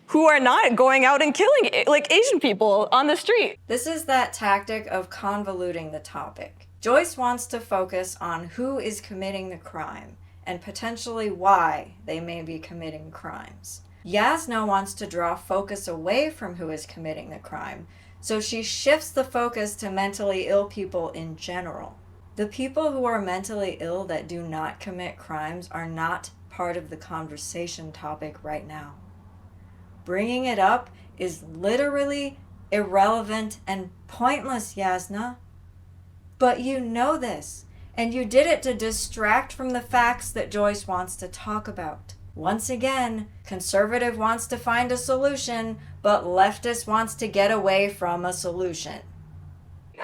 J: who are not going out and killing like Asian people on the street.
C: This is that tactic of convoluting the topic. Joyce wants to focus on who is committing the crime and potentially why they may be committing crimes. Yasna wants to draw focus away from who is committing the crime, so she shifts the focus to mentally ill people in general. The people who are mentally ill that do not commit crimes are not part of the conversation topic right now. Bringing it up is literally irrelevant and pointless, Yasna. But you know this, and you did it to distract from the facts that Joyce wants to talk about. Once again, conservative wants to find a solution, but leftist wants to get away from a solution.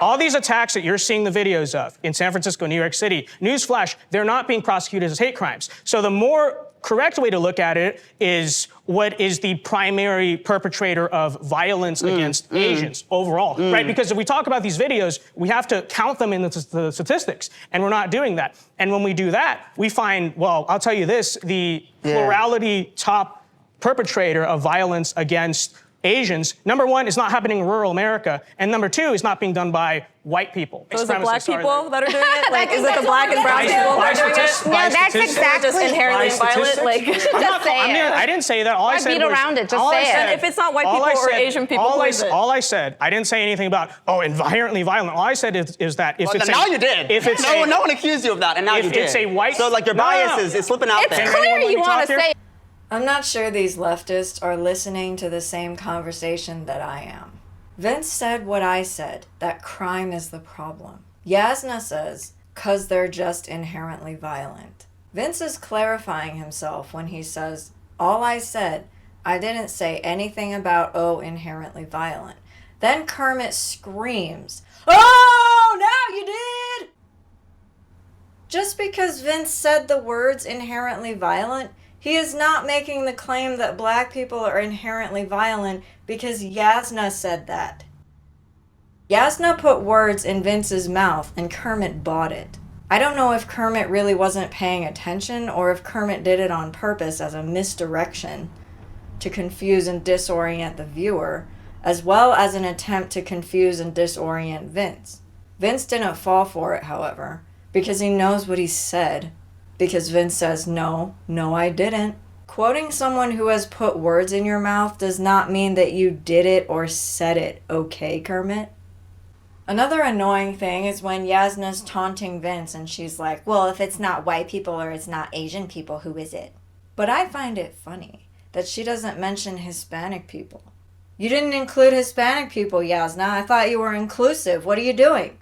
D: All these attacks that you're seeing the videos of in San Francisco, New York City, newsflash, they're not being prosecuted as hate crimes. So the more correct way to look at it is what is the primary perpetrator of violence against Asians overall, right? Because if we talk about these videos, we have to count them in the statistics, and we're not doing that. And when we do that, we find, well, I'll tell you this, the plurality top perpetrator of violence against Asians, number one, is not happening in rural America, and number two, is not being done by white people.
J: So is it black people that are doing it? Like, is it the black and brown people that are doing it?
K: No, that's exactly
J: just inherently violent. Like,
B: Just say it.
D: I didn't say that. All I said
B: beat
D: was,
B: around it. Just
D: all I
B: say it.
D: said-
J: if it's not white people or Asian people, who is it?
D: All I said, I didn't say anything about, inherently violent. All I said is that if it's
L: now you did.
D: If it's
L: no one accused you of that, and now you did.
D: If it's a white...
L: So, like, your bias is slipping out
B: It's
L: there.
B: clear you want to say it.
C: I'm not sure these leftists are listening to the same conversation that I am. Vince said what I said, that crime is the problem. Yasna says, 'cause they're just inherently violent. Vince is clarifying himself when he says, all I said, I didn't say anything about, inherently violent. Then Kermit screams, oh, now you did! Just because Vince said the words inherently violent, he is not making the claim that black people are inherently violent because Yasna said that. Yasna put words in Vince's mouth and Kermit bought it. I don't know if Kermit really wasn't paying attention or if Kermit did it on purpose as a misdirection to confuse and disorient the viewer, as well as an attempt to confuse and disorient Vince. Vince didn't fall for it, however, because he knows what he said. Because Vince says, no, I didn't. Quoting someone who has put words in your mouth does not mean that you did it or said it, okay, Kermit? Another annoying thing is when Yasna's taunting Vince and she's like, well, if it's not white people or it's not Asian people, who is it? But I find it funny that she doesn't mention Hispanic people. You didn't include Hispanic people, Yasna. I thought you were inclusive. What are you doing?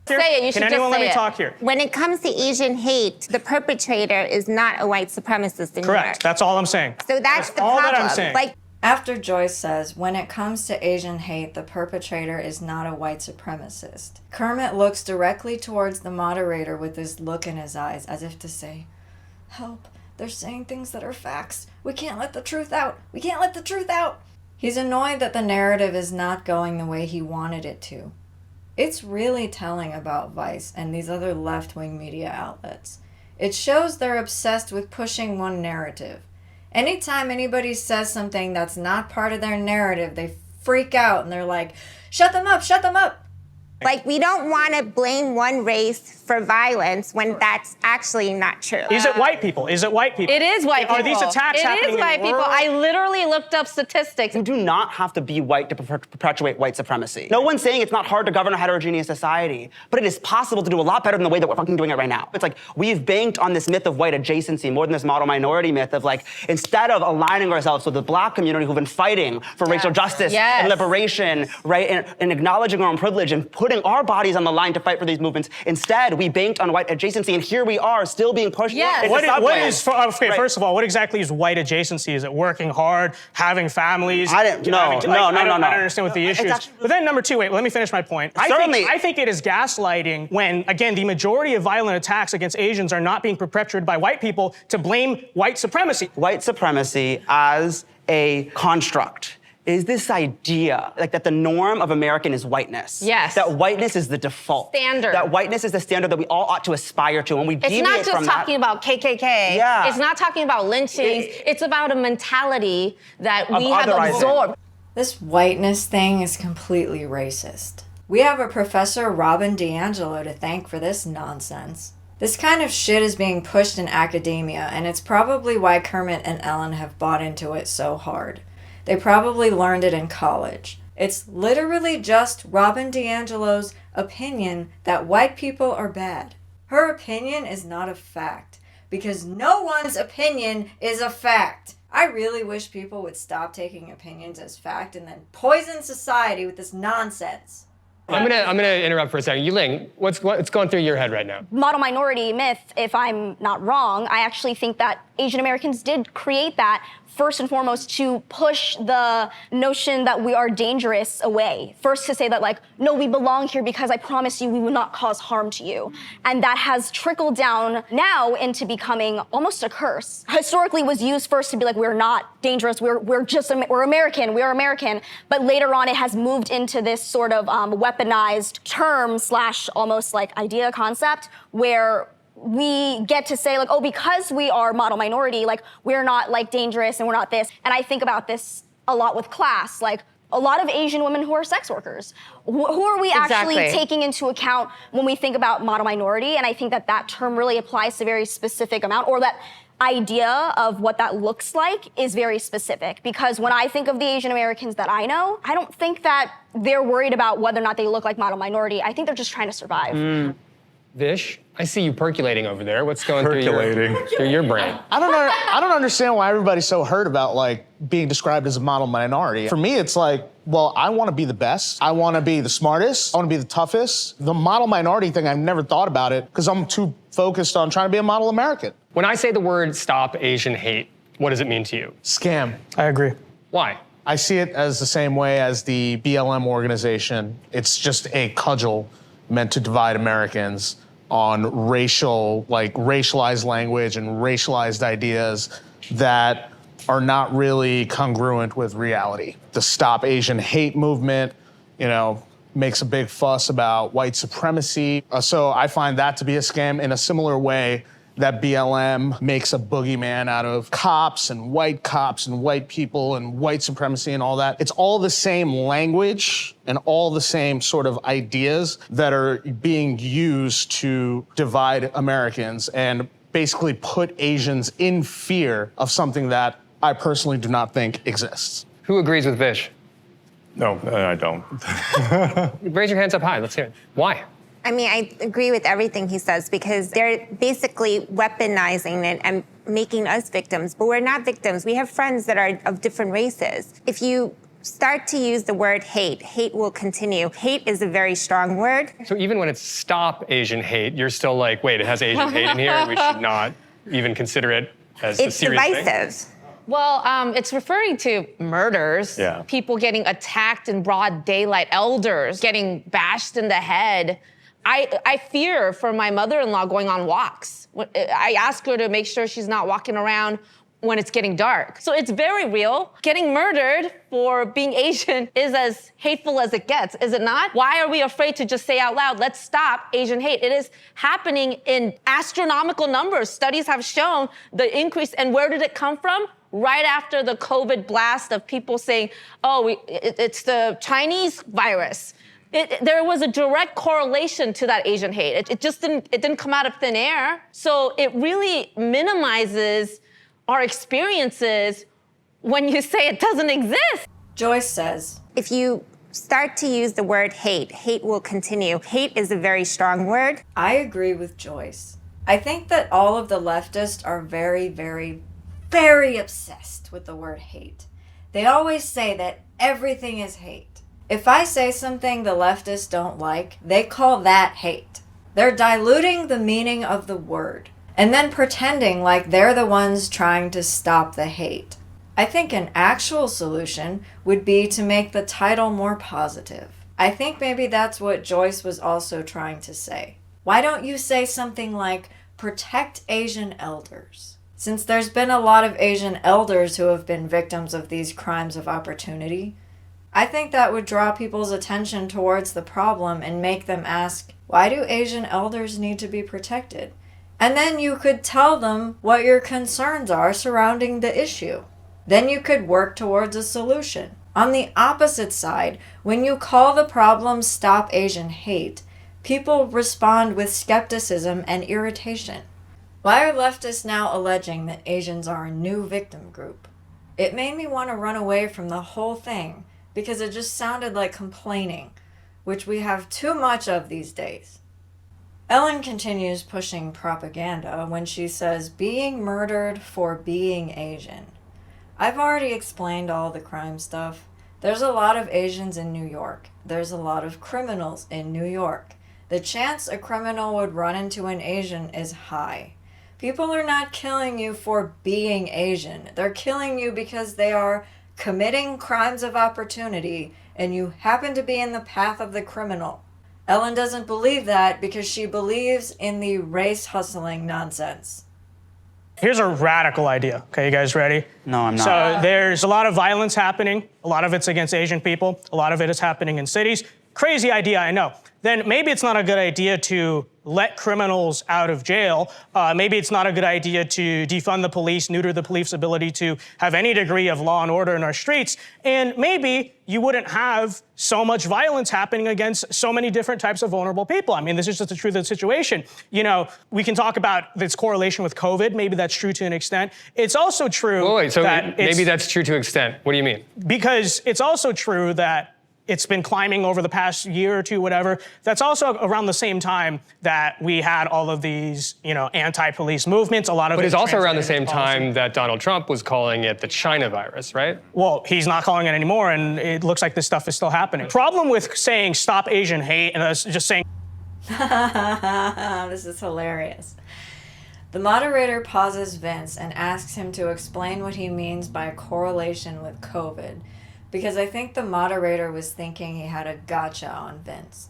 B: Say it. You should
D: Can
B: just
D: anyone let
B: say
D: me
B: it.
D: talk here?
K: When it comes to Asian hate, the perpetrator is not a white supremacist in New York.
D: Correct. That's all I'm saying.
K: So that's the
D: all
K: problem.
D: that I'm saying.
K: Like,
C: After Joyce says, when it comes to Asian hate, the perpetrator is not a white supremacist, Kermit looks directly towards the moderator with this look in his eyes, as if to say, help, they're saying things that are facts. We can't let the truth out. We can't let the truth out. He's annoyed that the narrative is not going the way he wanted it to. It's really telling about Vice and these other left-wing media outlets. It shows they're obsessed with pushing one narrative. Anytime anybody says something that's not part of their narrative, they freak out and they're like, shut them up, shut them up.
K: Like, we don't want to blame one race for violence when that's actually not true.
D: Is it white people? Is it white people?
B: It is white people.
D: Are these attacks happening
B: It is white
D: in
B: people.
D: rural-
B: I literally looked up statistics.
L: You do not have to be white to perpetuate white supremacy. No one's saying it's not hard to govern a heterogeneous society, but it is possible to do a lot better than the way that we're fucking doing it right now. It's like, we've banked on this myth of white adjacency more than this model minority myth of like, instead of aligning ourselves with the black community who've been fighting for racial justice and liberation, right, and acknowledging our own privilege and putting our bodies on the line to fight for these movements, instead, we banked on white adjacency, and here we are still being pushed
B: Yes.
L: into
D: What
L: subways.
D: is okay?
L: Right.
D: First of all, what exactly is white adjacency? Is it working hard, having families?
L: I didn't- no,
D: having,
L: no,
D: I don't
L: no.
D: understand what the issue is.
L: actually-
D: But then number two, wait, let me finish my point.
L: Certainly.
D: I think it is gaslighting when, again, the majority of violent attacks against Asians are not being perpetrated by white people to blame white supremacy.
L: White supremacy as a construct is this idea like that the norm of American is whiteness.
B: Yes.
L: That whiteness is the default.
B: Standard.
L: That whiteness is the standard that we all ought to aspire to. And we
B: It's
L: deviate
B: not just
L: from
B: talking about KKK.
L: Yeah.
B: It's not talking about lynchings. It's about a mentality that we have
L: otherizing.
B: absorbed.
C: This whiteness thing is completely racist. We have a Professor Robin DiAngelo to thank for this nonsense. This kind of shit is being pushed in academia, and it's probably why Kermit and Ellen have bought into it so hard. They probably learned it in college. It's literally just Robin DiAngelo's opinion that white people are bad. Her opinion is not a fact, because no one's opinion is a fact. I really wish people would stop taking opinions as fact and then poison society with this nonsense.
A: I'm gonna interrupt for a second. Yuling, what's going through your head right now?
F: Model minority myth, if I'm not wrong, I actually think that Asian Americans did create that first and foremost to push the notion that we are dangerous away. First to say that like, no, we belong here because I promise you we will not cause harm to you. And that has trickled down now into becoming almost a curse. Historically was used first to be like, we're not dangerous, we're American. But later on it has moved into this sort of weaponized term / almost like idea concept where we get to say like, oh, because we are model minority, like we're not like dangerous and we're not this. And I think about this a lot with class, like a lot of Asian women who are sex workers. Who are we actually taking into account when we think about model minority? And I think that that term really applies to a very specific amount, or that idea of what that looks like is very specific. Because when I think of the Asian Americans that I know, I don't think that they're worried about whether or not they look like model minority. I think they're just trying to survive.
A: Vish, I see you percolating over there. What's going through your brain?
I: I don't understand why everybody's so hurt about like being described as a model minority. For me, it's like, well, I want to be the best. I want to be the smartest. I want to be the toughest. The model minority thing, I've never thought about it because I'm too focused on trying to be a model American.
A: When I say the word stop Asian hate, what does it mean to you?
I: Scam.
D: I agree.
A: Why?
I: I see it as the same way as the BLM organization. It's just a cudgel meant to divide Americans on racialized language and racialized ideas that are not really congruent with reality. The Stop Asian Hate movement, makes a big fuss about white supremacy. So I find that to be a scam in a similar way that BLM makes a boogeyman out of cops and white people and white supremacy and all that. It's all the same language and all the same sort of ideas that are being used to divide Americans and basically put Asians in fear of something that I personally do not think exists.
A: Who agrees with Vish?
H: No, I don't.
A: Raise your hands up high. Let's hear it. Why?
K: I mean, I agree with everything he says because they're basically weaponizing it and making us victims, but we're not victims. We have friends that are of different races. If you start to use the word hate, hate will continue. Hate is a very strong word.
A: So even when it's stop Asian hate, you're still like, wait, it has Asian hate in here. We should not even consider it as a serious thing.
K: It's divisive.
B: Well, it's referring to murders, people getting attacked in broad daylight, elders getting bashed in the head. I fear for my mother-in-law going on walks. I ask her to make sure she's not walking around when it's getting dark. So it's very real. Getting murdered for being Asian is as hateful as it gets, is it not? Why are we afraid to just say out loud, let's stop Asian hate? It is happening in astronomical numbers. Studies have shown the increase. And where did it come from? Right after the COVID blast of people saying, it's the Chinese virus. There was a direct correlation to that Asian hate. It didn't come out of thin air. So it really minimizes our experiences when you say it doesn't exist.
C: Joyce says,
K: if you start to use the word hate, hate will continue. Hate is a very strong word.
C: I agree with Joyce. I think that all of the leftists are very, very, very obsessed with the word hate. They always say that everything is hate. If I say something the leftists don't like, they call that hate. They're diluting the meaning of the word and then pretending like they're the ones trying to stop the hate. I think an actual solution would be to make the title more positive. I think maybe that's what Joyce was also trying to say. Why don't you say something like, protect Asian elders? Since there's been a lot of Asian elders who have been victims of these crimes of opportunity, I think that would draw people's attention towards the problem and make them ask, why do Asian elders need to be protected? And then you could tell them what your concerns are surrounding the issue. Then you could work towards a solution. On the opposite side, when you call the problem Stop Asian Hate, people respond with skepticism and irritation. Why are leftists now alleging that Asians are a new victim group? It made me want to run away from the whole thing because it just sounded like complaining, which we have too much of these days. Ellen continues pushing propaganda when she says, being murdered for being Asian. I've already explained all the crime stuff. There's a lot of Asians in New York. There's a lot of criminals in New York. The chance a criminal would run into an Asian is high. People are not killing you for being Asian. They're killing you because they are committing crimes of opportunity and you happen to be in the path of the criminal. Ellen doesn't believe that because she believes in the race hustling nonsense.
D: Here's a radical idea. Okay, you guys ready?
L: No, I'm not.
D: So there's a lot of violence happening. A lot of it's against Asian people. A lot of it is happening in cities. Crazy idea, I know. Then maybe it's not a good idea to let criminals out of jail. Maybe it's not a good idea to defund the police, neuter the police ability to have any degree of law and order in our streets. And maybe you wouldn't have so much violence happening against so many different types of vulnerable people. I mean, this is just the truth of the situation. You know, we can talk about this correlation with COVID. Maybe that's true to an extent. It's also true that
A: maybe that's true to an extent. What do you mean?
D: Because it's also true that it's been climbing over the past year or two, whatever. That's also around the same time that we had all of these, you know, anti-police movements. A lot of
A: But
D: it
A: it's also around the same
D: policy.
A: time that Donald Trump was calling it the China virus, right?
D: Well, he's not calling it anymore, and it looks like this stuff is still happening. Problem with saying stop Asian hate and us just saying.
C: This is hilarious. The moderator pauses Vince and asks him to explain what he means by correlation with COVID, because I think the moderator was thinking he had a gotcha on Vince.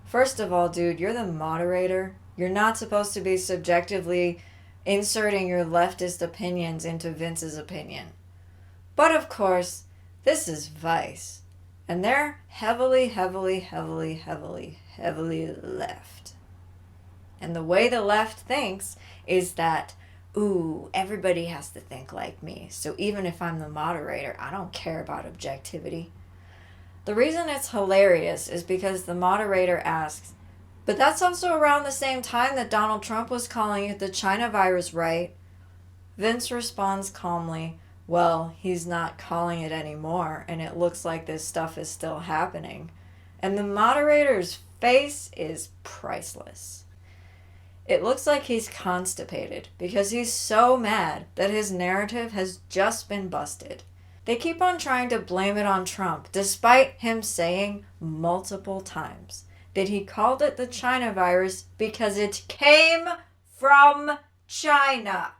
C: First of all, dude, you're the moderator. You're not supposed to be subjectively inserting your leftist opinions into Vince's opinion. But of course, this is Vice, and they're heavily left. And the way the left thinks is that, ooh, everybody has to think like me. So even if I'm the moderator, I don't care about objectivity. The reason it's hilarious is because the moderator asks, but that's also around the same time that Donald Trump was calling it the China virus, right? Vince responds calmly, well, he's not calling it anymore, and it looks like this stuff is still happening. And the moderator's face is priceless. It looks like he's constipated because he's so mad that his narrative has just been busted. They keep on trying to blame it on Trump, despite him saying multiple times that he called it the China virus because it came from China.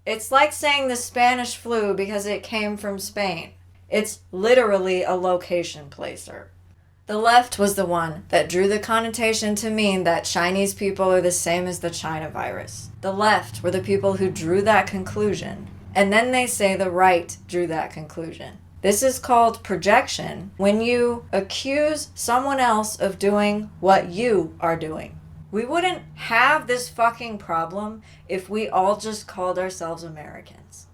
C: It's like saying the Spanish flu because it came from Spain. It's literally a location placer. The left was the one that drew the connotation to mean that Chinese people are the same as the China virus. The left were the people who drew that conclusion. And then they say the right drew that conclusion. This is called projection when you accuse someone else of doing what you are doing. We wouldn't have this fucking problem if we all just called ourselves Americans.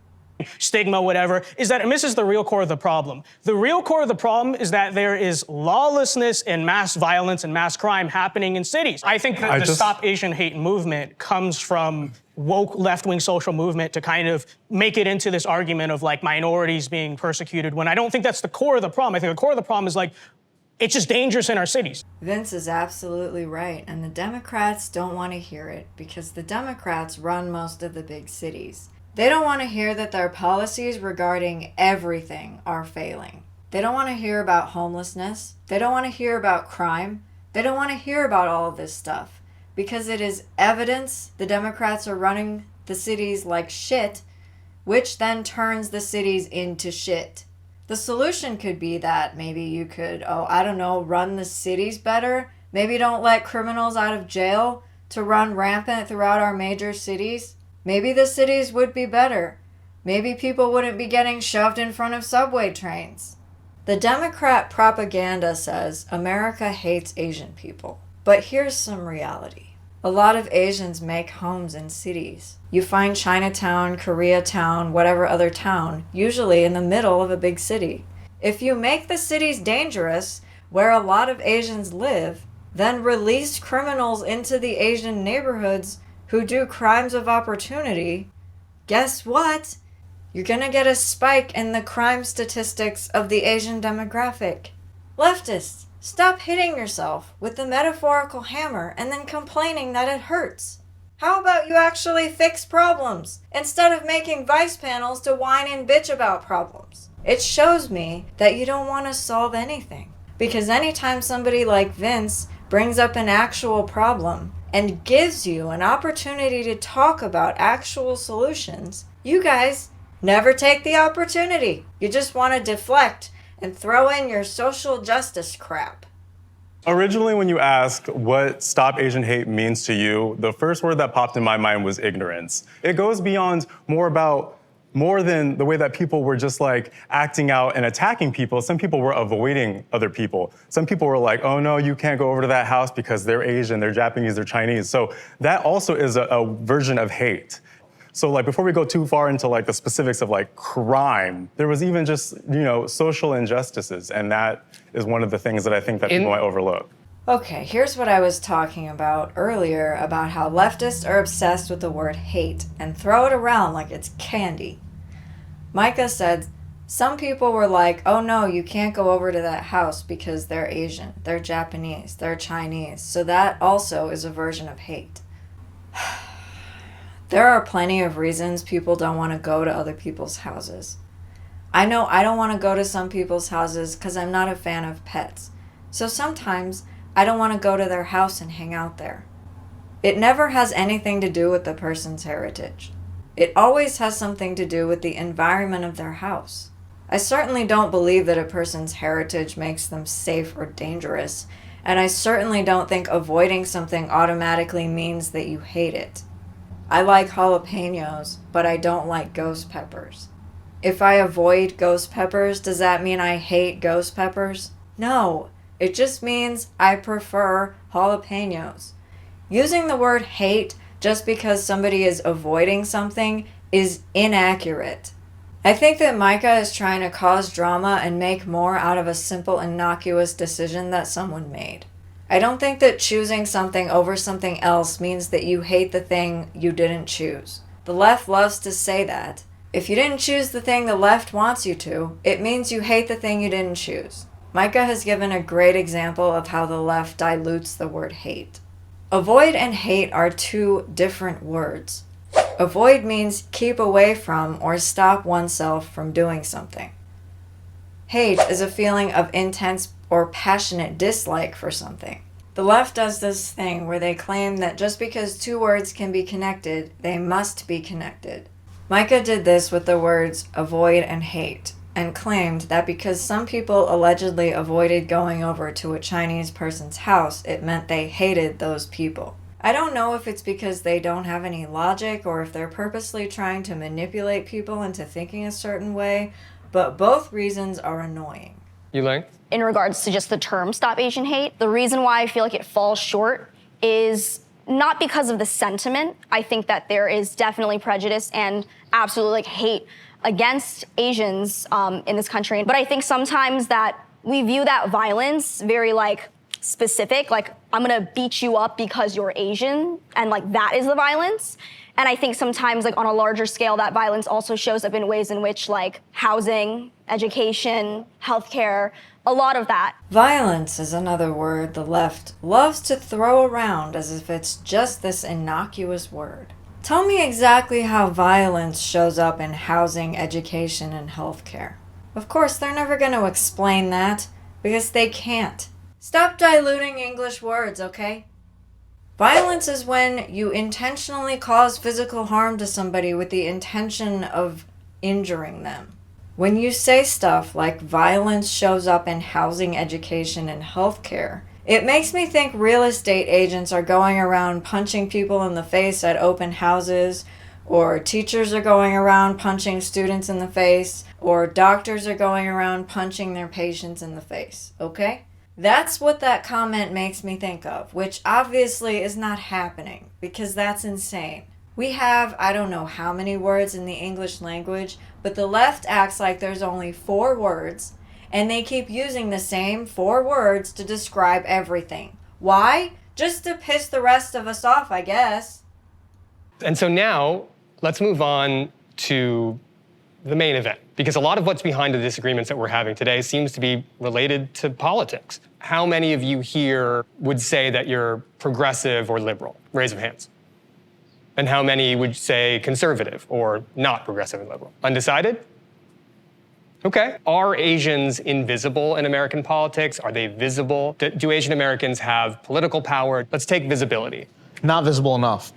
D: Stigma, whatever, is that it misses the real core of the problem. The real core of the problem is that there is lawlessness and mass violence and mass crime happening in cities. I think that the Stop Asian Hate movement comes from woke left-wing social movement to kind of make it into this argument of like minorities being persecuted, when I don't think that's the core of the problem. I think the core of the problem is like, it's just dangerous in our cities.
C: Vince is absolutely right, and the Democrats don't want to hear it because the Democrats run most of the big cities. They don't want to hear that their policies regarding everything are failing. They don't want to hear about homelessness. They don't want to hear about crime. They don't want to hear about all of this stuff because it is evidence the Democrats are running the cities like shit, which then turns the cities into shit. The solution could be that maybe you could, run the cities better. Maybe don't let criminals out of jail to run rampant throughout our major cities. Maybe the cities would be better. Maybe people wouldn't be getting shoved in front of subway trains. The Democrat propaganda says America hates Asian people. But here's some reality. A lot of Asians make homes in cities. You find Chinatown, Koreatown, whatever other town, usually in the middle of a big city. If you make the cities dangerous, where a lot of Asians live, then release criminals into the Asian neighborhoods who do crimes of opportunity, guess what? You're gonna get a spike in the crime statistics of the Asian demographic. Leftists, stop hitting yourself with the metaphorical hammer and then complaining that it hurts. How about you actually fix problems instead of making vice panels to whine and bitch about problems? It shows me that you don't want to solve anything. Because anytime somebody like Vince brings up an actual problem and gives you an opportunity to talk about actual solutions, you guys never take the opportunity. You just want to deflect and throw in your social justice crap.
H: Originally, when you asked what Stop Asian Hate means to you, the first word that popped in my mind was ignorance. It goes beyond more than the way that people were just like acting out and attacking people. Some people were avoiding other people. Some people were like, oh no, you can't go over to that house because they're Asian, they're Japanese, they're Chinese. So that also is a version of hate. So like before we go too far into like the specifics of like crime, there was even just, social injustices. And that is one of the things that I think that people might overlook.
C: Okay, here's what I was talking about earlier about how leftists are obsessed with the word hate and throw it around like it's candy. Micah said some people were like, oh no, you can't go over to that house because they're Asian, they're Japanese, they're Chinese. So that also is a version of hate. There are plenty of reasons people don't want to go to other people's houses. I know I don't want to go to some people's houses because I'm not a fan of pets. So sometimes I don't want to go to their house and hang out there. It never has anything to do with the person's heritage. It always has something to do with the environment of their house. I certainly don't believe that a person's heritage makes them safe or dangerous, and I certainly don't think avoiding something automatically means that you hate it. I like jalapenos, but I don't like ghost peppers. If I avoid ghost peppers, does that mean I hate ghost peppers? No, it just means I prefer jalapenos. Using the word hate just because somebody is avoiding something is inaccurate. I think that Micah is trying to cause drama and make more out of a simple, innocuous decision that someone made. I don't think that choosing something over something else means that you hate the thing you didn't choose. The left loves to say that. If you didn't choose the thing the left wants you to, it means you hate the thing you didn't choose. Micah has given a great example of how the left dilutes the word hate. Avoid and hate are two different words. Avoid means keep away from or stop oneself from doing something. Hate is a feeling of intense or passionate dislike for something. The left does this thing where they claim that just because two words can be connected, they must be connected. Micah did this with the words avoid and hate, and claimed that because some people allegedly avoided going over to a Chinese person's house, it meant they hated those people. I don't know if it's because they don't have any logic or if they're purposely trying to manipulate people into thinking a certain way, but both reasons are annoying.
A: Yuleng?
F: In regards to just the term Stop Asian Hate, the reason why I feel like it falls short is not because of the sentiment. I think that there is definitely prejudice and absolutely hate against Asians in this country. But I think sometimes that we view that violence very specific, I'm gonna beat you up because you're Asian, and that is the violence. And I think sometimes on a larger scale, that violence also shows up in ways in which housing, education, healthcare, a lot of that.
C: Violence is another word the left loves to throw around as if it's just this innocuous word. Tell me exactly how violence shows up in housing, education, and healthcare. Of course, they're never going to explain that because they can't. Stop diluting English words, okay? Violence is when you intentionally cause physical harm to somebody with the intention of injuring them. When you say stuff like violence shows up in housing, education, and healthcare, it makes me think real estate agents are going around punching people in the face at open houses, or teachers are going around punching students in the face, or doctors are going around punching their patients in the face, okay? That's what that comment makes me think of, which obviously is not happening, because that's insane. We have, I don't know how many words in the English language, but the left acts like there's only 4 words, and they keep using the same 4 words to describe everything. Why? Just to piss the rest of us off, I guess.
A: And so now, let's move on to the main event, because a lot of what's behind the disagreements that we're having today seems to be related to politics. How many of you here would say that you're progressive or liberal? Raise of hands. And how many would say conservative or not progressive and liberal? Undecided? Okay. Are Asians invisible in American politics? Are they visible? Do Asian Americans have political power? Let's take visibility.
I: Not visible enough.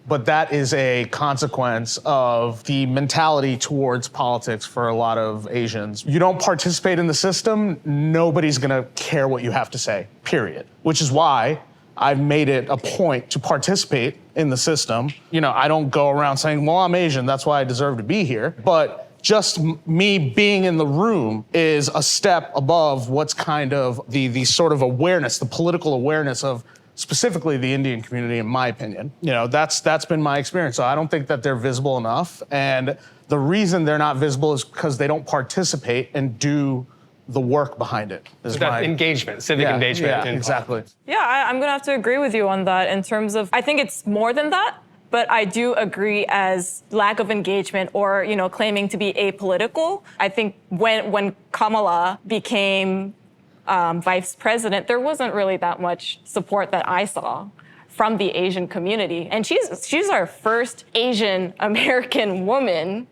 I: But that is a consequence of the mentality towards politics for a lot of Asians. You don't participate in the system, nobody's gonna care what you have to say, period. Which is why I've made it a point to participate in the system. You know, I don't go around saying, well, I'm Asian, that's why I deserve to be here. But just me being in the room is a step above what's kind of the sort of awareness, the political awareness of specifically the Indian community, in my opinion. You know, that's been my experience. So I don't think that they're visible enough. And the reason they're not visible is because they don't participate and do the work behind it.
A: So that engagement, civic engagement.
I: Yeah, exactly.
J: Yeah, I'm gonna have to agree with you on that in terms of, I think it's more than that, but I do agree as lack of engagement or, you know, claiming to be apolitical. I think when Kamala became vice president, there wasn't really that much support that I saw from the Asian community. And she's our first Asian American woman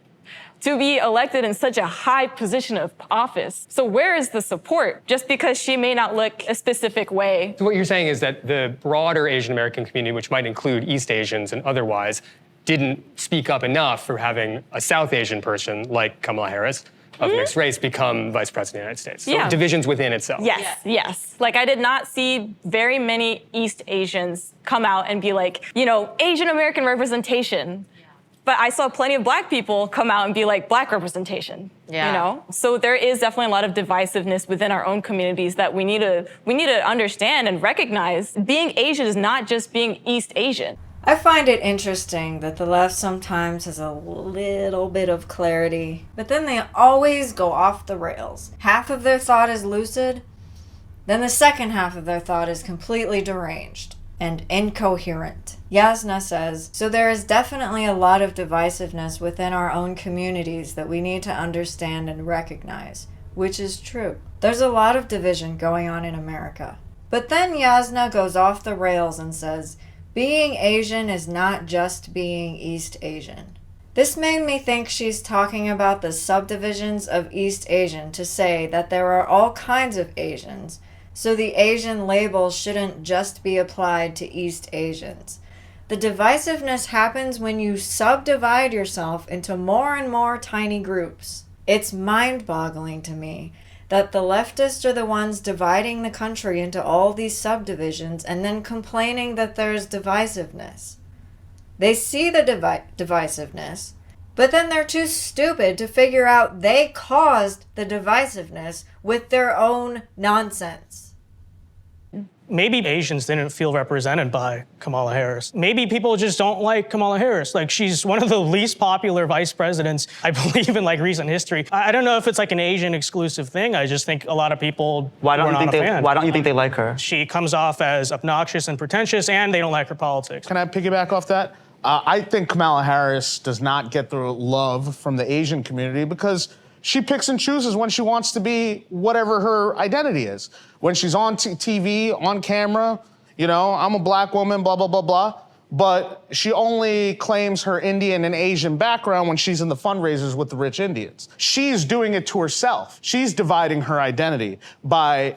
J: to be elected in such a high position of office. So where is the support? Just because she may not look a specific way.
A: So what you're saying is that the broader Asian American community, which might include East Asians and otherwise, didn't speak up enough for having a South Asian person like Kamala Harris of mixed race become vice president of the United States. So divisions within itself.
J: Yes. Like I did not see very many East Asians come out and be like, you know, Asian American representation. But I saw plenty of Black people come out and be like, Black representation, you know? So there is definitely a lot of divisiveness within our own communities that we need to understand and recognize. Being Asian is not just being East Asian.
C: I find it interesting that the left sometimes has a little bit of clarity, but then they always go off the rails. Half of their thought is lucid, then the second half of their thought is completely deranged and incoherent. Yasna says, so there is definitely a lot of divisiveness within our own communities that we need to understand and recognize, which is true. There's a lot of division going on in America. But then Yasna goes off the rails and says, being Asian is not just being East Asian. This made me think she's talking about the subdivisions of East Asian to say that there are all kinds of Asians, so the Asian label shouldn't just be applied to East Asians. The divisiveness happens when you subdivide yourself into more and more tiny groups. It's mind-boggling to me that the leftists are the ones dividing the country into all these subdivisions and then complaining that there's divisiveness. They see the divisiveness, but then they're too stupid to figure out they caused the divisiveness with their own nonsense.
D: Maybe Asians didn't feel represented by Kamala Harris. Maybe people just don't like Kamala Harris. Like, she's one of the least popular vice presidents, I believe, in like recent history. I don't know if it's like an Asian exclusive thing. I just think a lot of people why don't you think they like her? She comes off as obnoxious and pretentious, and they don't like her politics.
I: Can I piggyback off that? I think Kamala Harris does not get the love from the Asian community because she picks and chooses when she wants to be whatever her identity is. When she's on TV, on camera, you know, I'm a Black woman, blah, blah, blah, blah. But she only claims her Indian and Asian background when she's in the fundraisers with the rich Indians. She's doing it to herself. She's dividing her identity by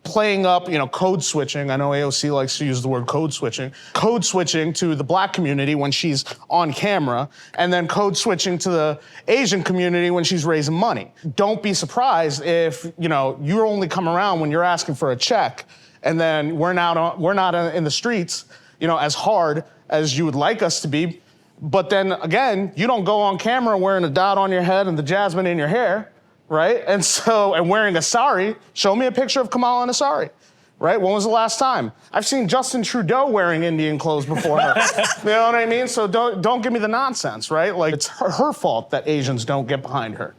I: playing up, code switching. I know AOC likes to use the word code switching to the black community when she's on camera, and then code switching to the Asian community when she's raising money. Don't be surprised if, you only come around when you're asking for a check, and then we're not in the streets, as hard as you would like us to be. But then again, you don't go on camera wearing a dot on your head and the jasmine in your hair. Right? And wearing a sari. Show me a picture of Kamala in a sari. Right? When was the last time? I've seen Justin Trudeau wearing Indian clothes before her. You know what I mean? So don't give me the nonsense, right? Like, it's her fault that Asians don't get behind her.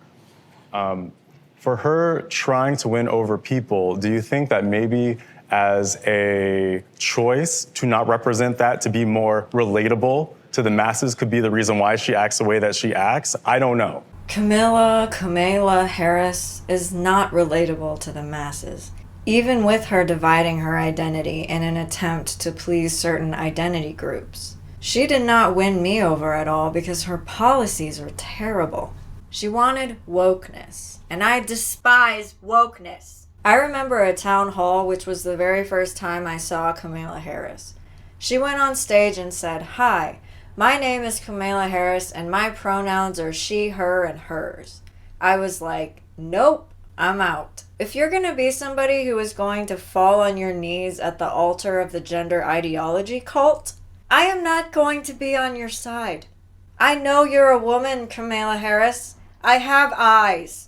H: For her trying to win over people, do you think that maybe as a choice to not represent that, to be more relatable to the masses, could be the reason why she acts the way that she acts? I don't know.
C: Kamala Harris is not relatable to the masses, even with her dividing her identity in an attempt to please certain identity groups. She did not win me over at all because her policies are terrible. She wanted wokeness, and I despise wokeness. I remember a town hall, which was the very first time I saw Kamala Harris. She went on stage and said, "Hi, my name is Kamala Harris, and my pronouns are she, her, and hers." I was like, nope, I'm out. If you're going to be somebody who is going to fall on your knees at the altar of the gender ideology cult, I am not going to be on your side. I know you're a woman, Kamala Harris. I have eyes.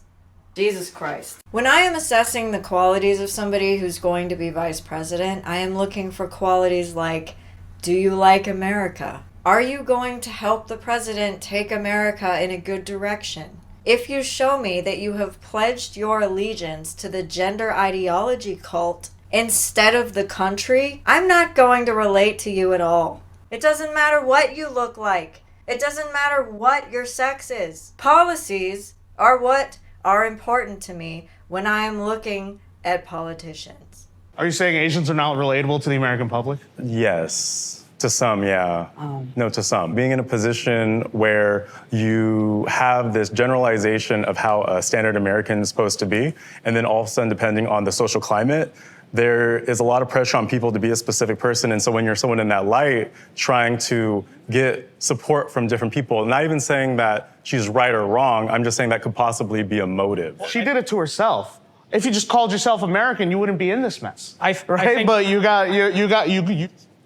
C: Jesus Christ. When I am assessing the qualities of somebody who's going to be vice president, I am looking for qualities like, do you like America? Are you going to help the president take America in a good direction? If you show me that you have pledged your allegiance to the gender ideology cult instead of the country, I'm not going to relate to you at all. It doesn't matter what you look like. It doesn't matter what your sex is. Policies are what are important to me when I am looking at politicians.
I: Are you saying Asians are not relatable to the American public?
H: Yes. To some, yeah. No, to some. Being in a position where you have this generalization of how a standard American is supposed to be, and then all of a sudden, depending on the social climate, there is a lot of pressure on people to be a specific person. And so when you're someone in that light, trying to get support from different people, not even saying that she's right or wrong, I'm just saying that could possibly be a motive.
I: She did it to herself. If you just called yourself American, you wouldn't be in this mess.
D: I think,
I: but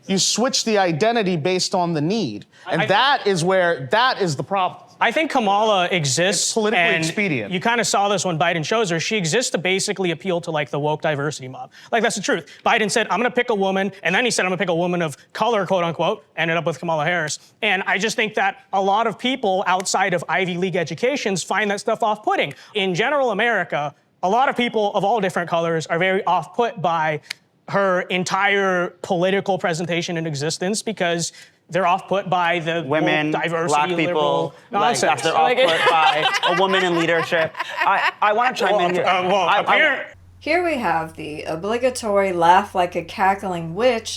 I: you switch the identity based on the need. And that is the problem.
D: I think Kamala exists.
I: It's politically
D: and
I: expedient.
D: You kind of saw this when Biden chose her. She exists to basically appeal to like the woke diversity mob. Like, that's the truth. Biden said, I'm going to pick a woman, and then he said, I'm going to pick a woman of color, quote unquote, ended up with Kamala Harris. And I just think that a lot of people outside of Ivy League educations find that stuff off-putting. In general America, a lot of people of all different colors are very off-put by her entire political presentation in existence because they're off-put by the
L: women,
D: diversity,
L: black people,
D: liberal nonsense.
L: They're off-put by a woman in leadership. I want to chime in here.
C: Here we have the obligatory laugh like a cackling witch/demon,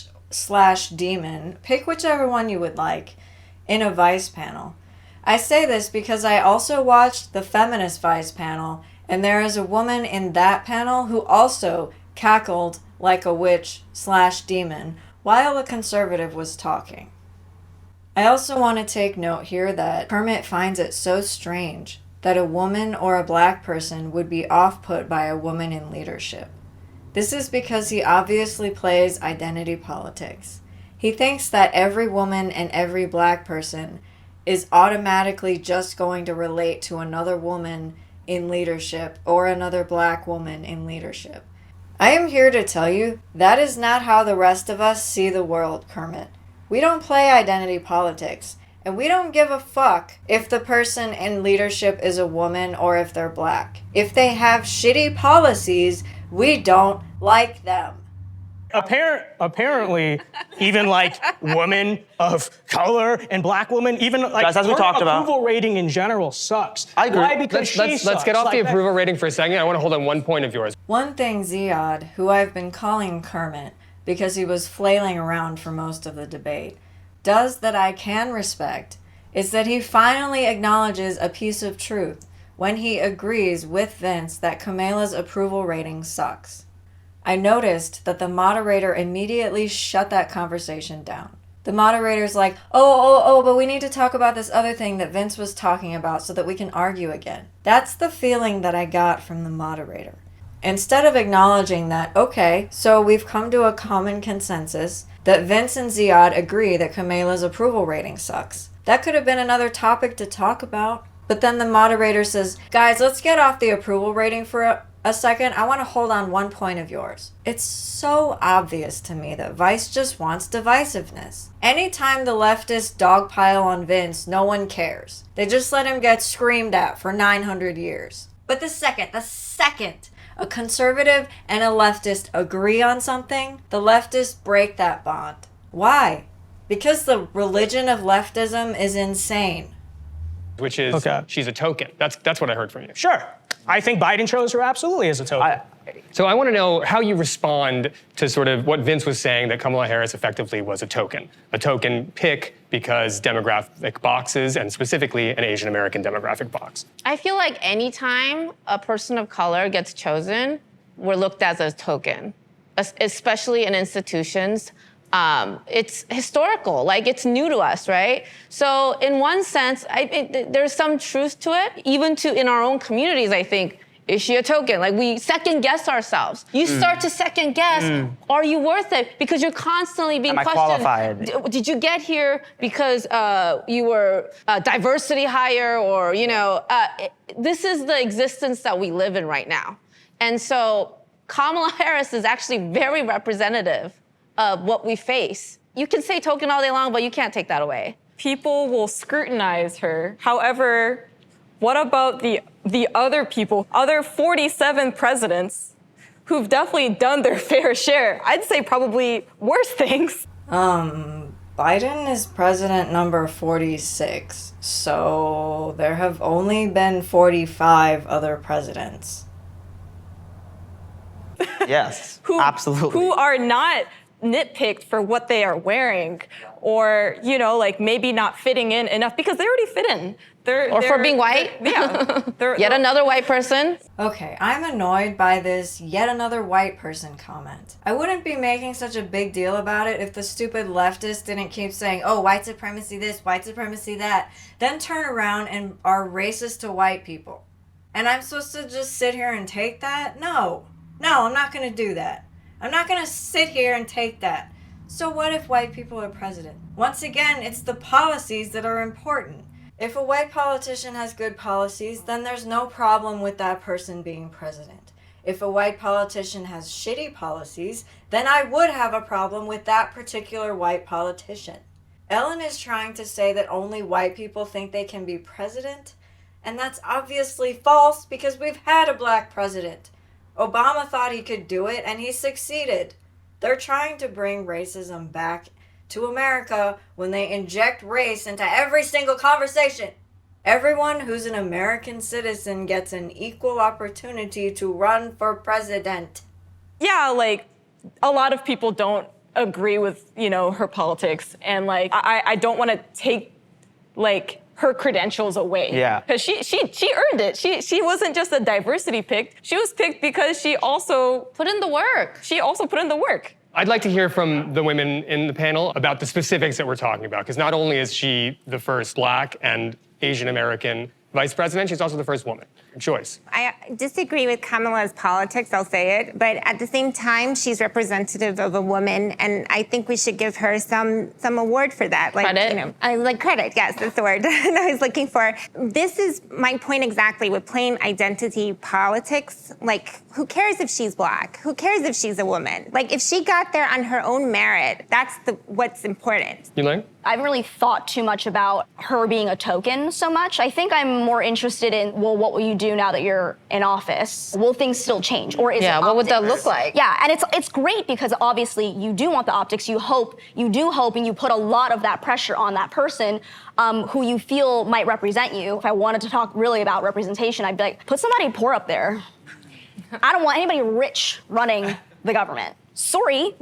C: pick whichever one you would like, in a Vice panel. I say this because I also watched the feminist Vice panel, and there is a woman in that panel who also cackled like a witch/demon while a conservative was talking. I also want to take note here that Kermit finds it so strange that a woman or a black person would be off-put by a woman in leadership. This is because he obviously plays identity politics. He thinks that every woman and every black person is automatically just going to relate to another woman in leadership or another black woman in leadership. I am here to tell you that is not how the rest of us see the world, Kermit. We don't play identity politics, and we don't give a fuck if the person in leadership is a woman or if they're black. If they have shitty policies, we don't like them.
D: Apparently, even like women of color and black women, even like
L: as we talked about,
D: approval rating in general sucks.
L: I agree.
D: Why? Because
A: let's get off the approval rating for a second. I want to hold on one point of yours.
C: One thing Ziad, who I've been calling Kermit because he was flailing around for most of the debate, does that I can respect is that he finally acknowledges a piece of truth when he agrees with Vince that Kamala's approval rating sucks. I noticed that the moderator immediately shut that conversation down. The moderator's like, but we need to talk about this other thing that Vince was talking about so that we can argue again. That's the feeling that I got from the moderator. Instead of acknowledging that, okay, so we've come to a common consensus that Vince and Ziad agree that Kamala's approval rating sucks. That could have been another topic to talk about. But then the moderator says, guys, let's get off the approval rating for a second. I want to hold on one point of yours. It's so obvious to me that Vice just wants divisiveness. Anytime the leftists dogpile on Vince, no one cares. They just let him get screamed at for 900 years. But the second a conservative and a leftist agree on something, the leftists break that bond. Why? Because the religion of leftism is insane.
A: Which is, she's a token. That's what I heard from you.
D: Sure. I think Biden chose her absolutely as a token.
A: So I want to know how you respond to sort of what Vince was saying, that Kamala Harris effectively was a token pick because demographic boxes, and specifically an Asian American demographic box.
B: I feel like anytime a person of color gets chosen, we're looked at as a token, especially in institutions. It's historical, like it's new to us, right? So in one sense, I think there's some truth to it. Even in our own communities, I think, is she a token? Like we second guess ourselves. You start to second guess, are you worth it? Because you're constantly being questioned.
L: Am I qualified?
B: Did you get here because you were diversity hire, or, this is the existence that we live in right now. And so Kamala Harris is actually very representative of what we face. You can say token all day long, but you can't take that away.
J: People will scrutinize her. However, what about the other people, other 47 presidents who've definitely done their fair share? I'd say probably worse things.
C: Biden is president number 46, so there have only been 45 other presidents.
L: Yes, absolutely.
J: Who are not nitpicked for what they are wearing, or maybe not fitting in enough because they already fit in.
B: Or for being white. Yet another white person.
C: Okay, I'm annoyed by this yet another white person comment. I wouldn't be making such a big deal about it if the stupid leftists didn't keep saying, oh, white supremacy this, white supremacy that, then turn around and are racist to white people. And I'm supposed to just sit here and take that? No, I'm not gonna do that. I'm not gonna sit here and take that. So what if white people are president? Once again, it's the policies that are important. If a white politician has good policies, then there's no problem with that person being president. If a white politician has shitty policies, then I would have a problem with that particular white politician. Ellen is trying to say that only white people think they can be president, and that's obviously false because we've had a black president. Obama thought he could do it, and he succeeded. They're trying to bring racism back to America when they inject race into every single conversation. Everyone who's an American citizen gets an equal opportunity to run for president.
J: Yeah, a lot of people don't agree with, her politics, and I don't want to take her credentials away.
L: Yeah.
J: Because she earned it. She wasn't just a diversity pick. She was picked because she also
B: put in the work.
J: She also put in the work.
A: I'd like to hear from the women in the panel about the specifics that we're talking about, because not only is she the first Black and Asian American vice president, she's also the first woman. Choice.
K: I disagree with Kamala's politics, I'll say it, but at the same time, she's representative of a woman, and I think we should give her some award for that.
B: Credit?
K: Credit, yes, that's the word that I was looking for. This is my point exactly with plain identity politics. Who cares if she's Black? Who cares if she's a woman? If she got there on her own merit, that's what's important.
A: Elaine?
F: I haven't really thought too much about her being a token so much. I think I'm more interested in, what will you do now that you're in office? Will things still change, or is it optics?
B: What would that look like?
F: Yeah, and it's great because obviously you do want the optics. You do hope, and you put a lot of that pressure on that person who you feel might represent you. If I wanted to talk really about representation, I'd be like, put somebody poor up there. I don't want anybody rich running the government. Sorry,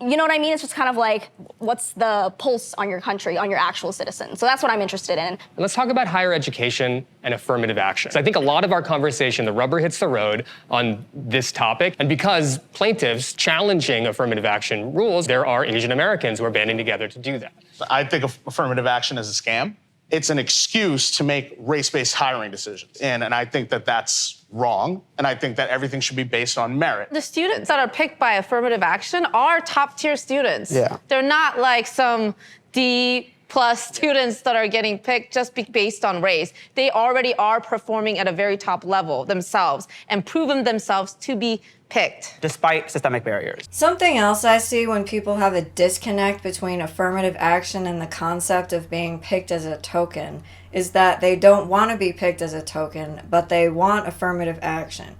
F: You know what I mean? It's just kind of like, what's the pulse on your country, on your actual citizens? So that's what I'm interested in.
A: And let's talk about higher education and affirmative action. So I think a lot of our conversation, the rubber hits the road on this topic. And because plaintiffs challenging affirmative action rules, there are Asian Americans who are banding together to do that.
I: I think affirmative action is a scam. It's an excuse to make race-based hiring decisions. And I think that that's wrong. And I think that everything should be based on merit.
B: The students that are picked by affirmative action are top-tier students.
I: Yeah.
B: They're not like some D+ students that are getting picked just based on race. They already are performing at a very top level themselves and proven themselves to be picked.
L: Despite systemic barriers.
C: Something else I see when people have a disconnect between affirmative action and the concept of being picked as a token is that they don't want to be picked as a token, but they want affirmative action.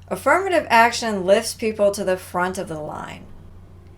C: Affirmative action lifts people to the front of the line.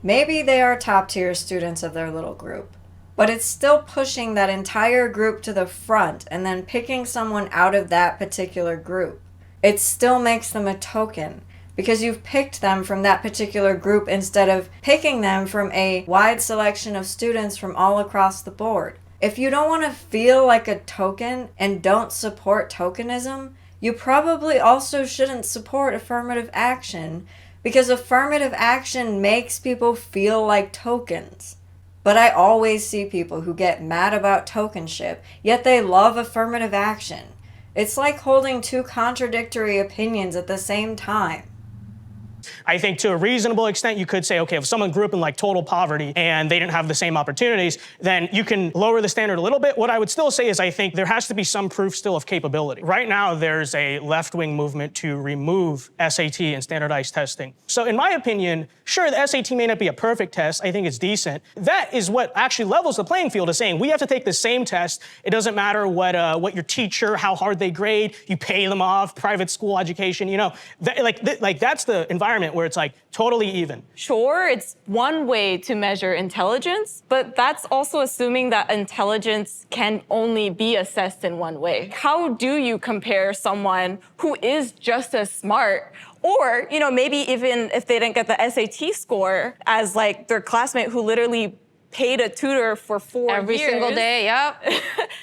C: Maybe they are top-tier students of their little group, but it's still pushing that entire group to the front and then picking someone out of that particular group. It still makes them a token because you've picked them from that particular group instead of picking them from a wide selection of students from all across the board. If you don't want to feel like a token and don't support tokenism, you probably also shouldn't support affirmative action because affirmative action makes people feel like tokens. But I always see people who get mad about tokenship, yet they love affirmative action. It's like holding two contradictory opinions at the same time.
D: I think to a reasonable extent, you could say, okay, if someone grew up in like total poverty and they didn't have the same opportunities, then you can lower the standard a little bit. What I would still say is I think there has to be some proof still of capability. Right now, there's a left-wing movement to remove SAT and standardized testing. So in my opinion, sure, the SAT may not be a perfect test. I think it's decent. That is what actually levels the playing field, is saying we have to take the same test. It doesn't matter what your teacher, how hard they grade, you pay them off, private school education, you know, that's the environment where it's like totally even.
J: Sure, it's one way to measure intelligence, but that's also assuming that intelligence can only be assessed in one way. How do you compare someone who is just as smart, or, you know, maybe even if they didn't get the SAT score, as like their classmate who literally paid a tutor for 4 years.
B: Every single day, yep.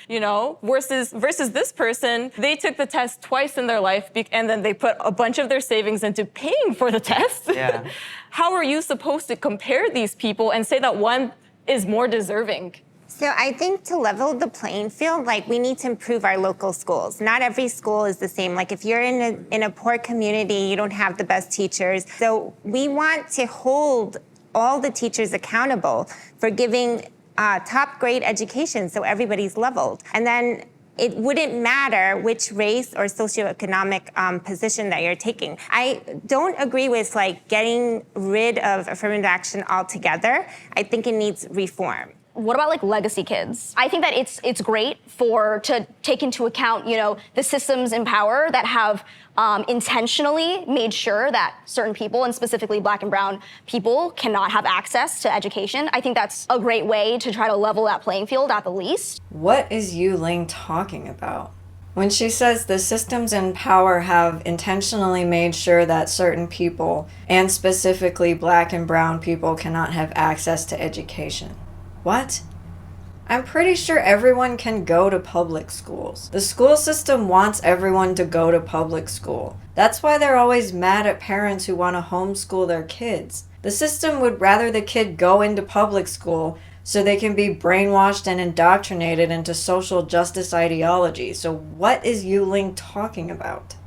J: You know, versus this person, they took the test twice in their life and then they put a bunch of their savings into paying for the test.
L: Yeah.
J: How are you supposed to compare these people and say that one is more deserving?
K: So I think to level the playing field, like we need to improve our local schools. Not every school is the same. Like if you're in a poor community, you don't have the best teachers. So we want to hold all the teachers accountable for giving top grade education so everybody's leveled. And then it wouldn't matter which race or socioeconomic position that you're taking. I don't agree with like getting rid of affirmative action altogether. I think it needs reform.
F: What about like legacy kids? I think that it's great to take into account, you know, the systems in power that have intentionally made sure that certain people, and specifically Black and brown people, cannot have access to education. I think that's a great way to try to level that playing field at the least.
C: What is Yu Ling talking about? When she says the systems in power have intentionally made sure that certain people, and specifically Black and brown people, cannot have access to education. What? I'm pretty sure everyone can go to public schools. The school system wants everyone to go to public school. That's why they're always mad at parents who want to homeschool their kids. The system would rather the kid go into public school so they can be brainwashed and indoctrinated into social justice ideology. So what is Yu Ling talking about?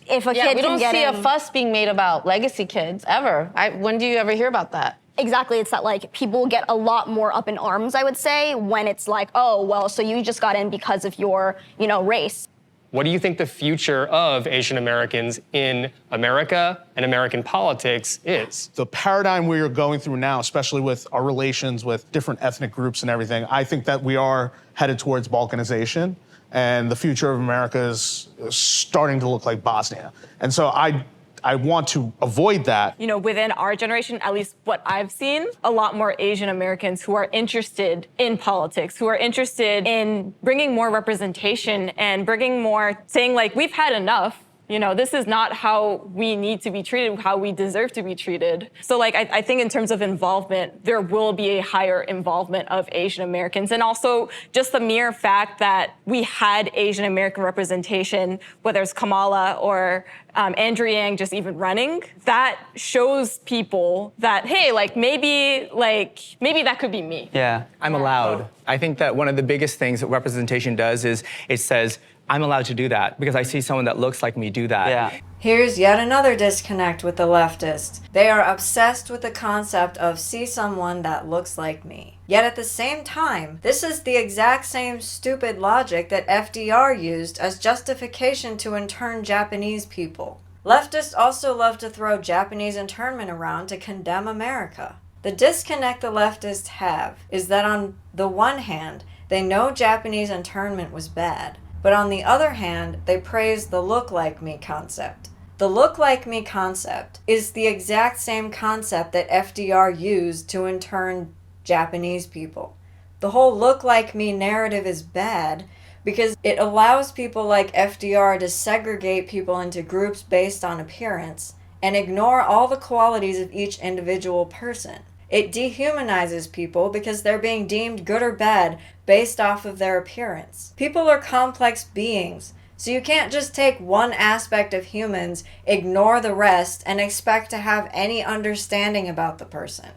F: If a kid
B: we
F: can
B: don't
F: get
B: see
F: in,
B: a fuss being made about legacy kids ever. When do you ever hear about that?
F: Exactly, it's that like people get a lot more up in arms, I would say, when it's like, oh, well, so you just got in because of your, you know, race.
A: What do you think the future of Asian Americans in America and American politics is?
I: The paradigm we are going through now, especially with our relations with different ethnic groups and everything, I think that we are headed towards balkanization, and the future of America is starting to look like Bosnia. And so I want to avoid that.
J: You know, within our generation, at least what I've seen, a lot more Asian Americans who are interested in politics, who are interested in bringing more representation and bringing more, saying like, we've had enough. You know, this is not how we need to be treated, how we deserve to be treated. So like, I think in terms of involvement, there will be a higher involvement of Asian Americans. And also just the mere fact that we had Asian American representation, whether it's Kamala or Andrew Yang just even running, that shows people that, hey, like maybe that could be me.
G: Yeah, I'm allowed. I think that one of the biggest things that representation does is it says, I'm allowed to do that because I see someone that looks like me do that.
L: Yeah.
C: Here's yet another disconnect with the leftists. They are obsessed with the concept of see someone that looks like me. Yet at the same time, this is the exact same stupid logic that FDR used as justification to intern Japanese people. Leftists also love to throw Japanese internment around to condemn America. The disconnect the leftists have is that on the one hand, they know Japanese internment was bad, but on the other hand, they praise the look like me concept. The look like me concept is the exact same concept that FDR used to intern Japanese people. The whole look like me narrative is bad because it allows people like FDR to segregate people into groups based on appearance and ignore all the qualities of each individual person. It dehumanizes people because they're being deemed good or bad based off of their appearance. People are complex beings, so you can't just take one aspect of humans, ignore the rest, and expect to have any understanding about the person.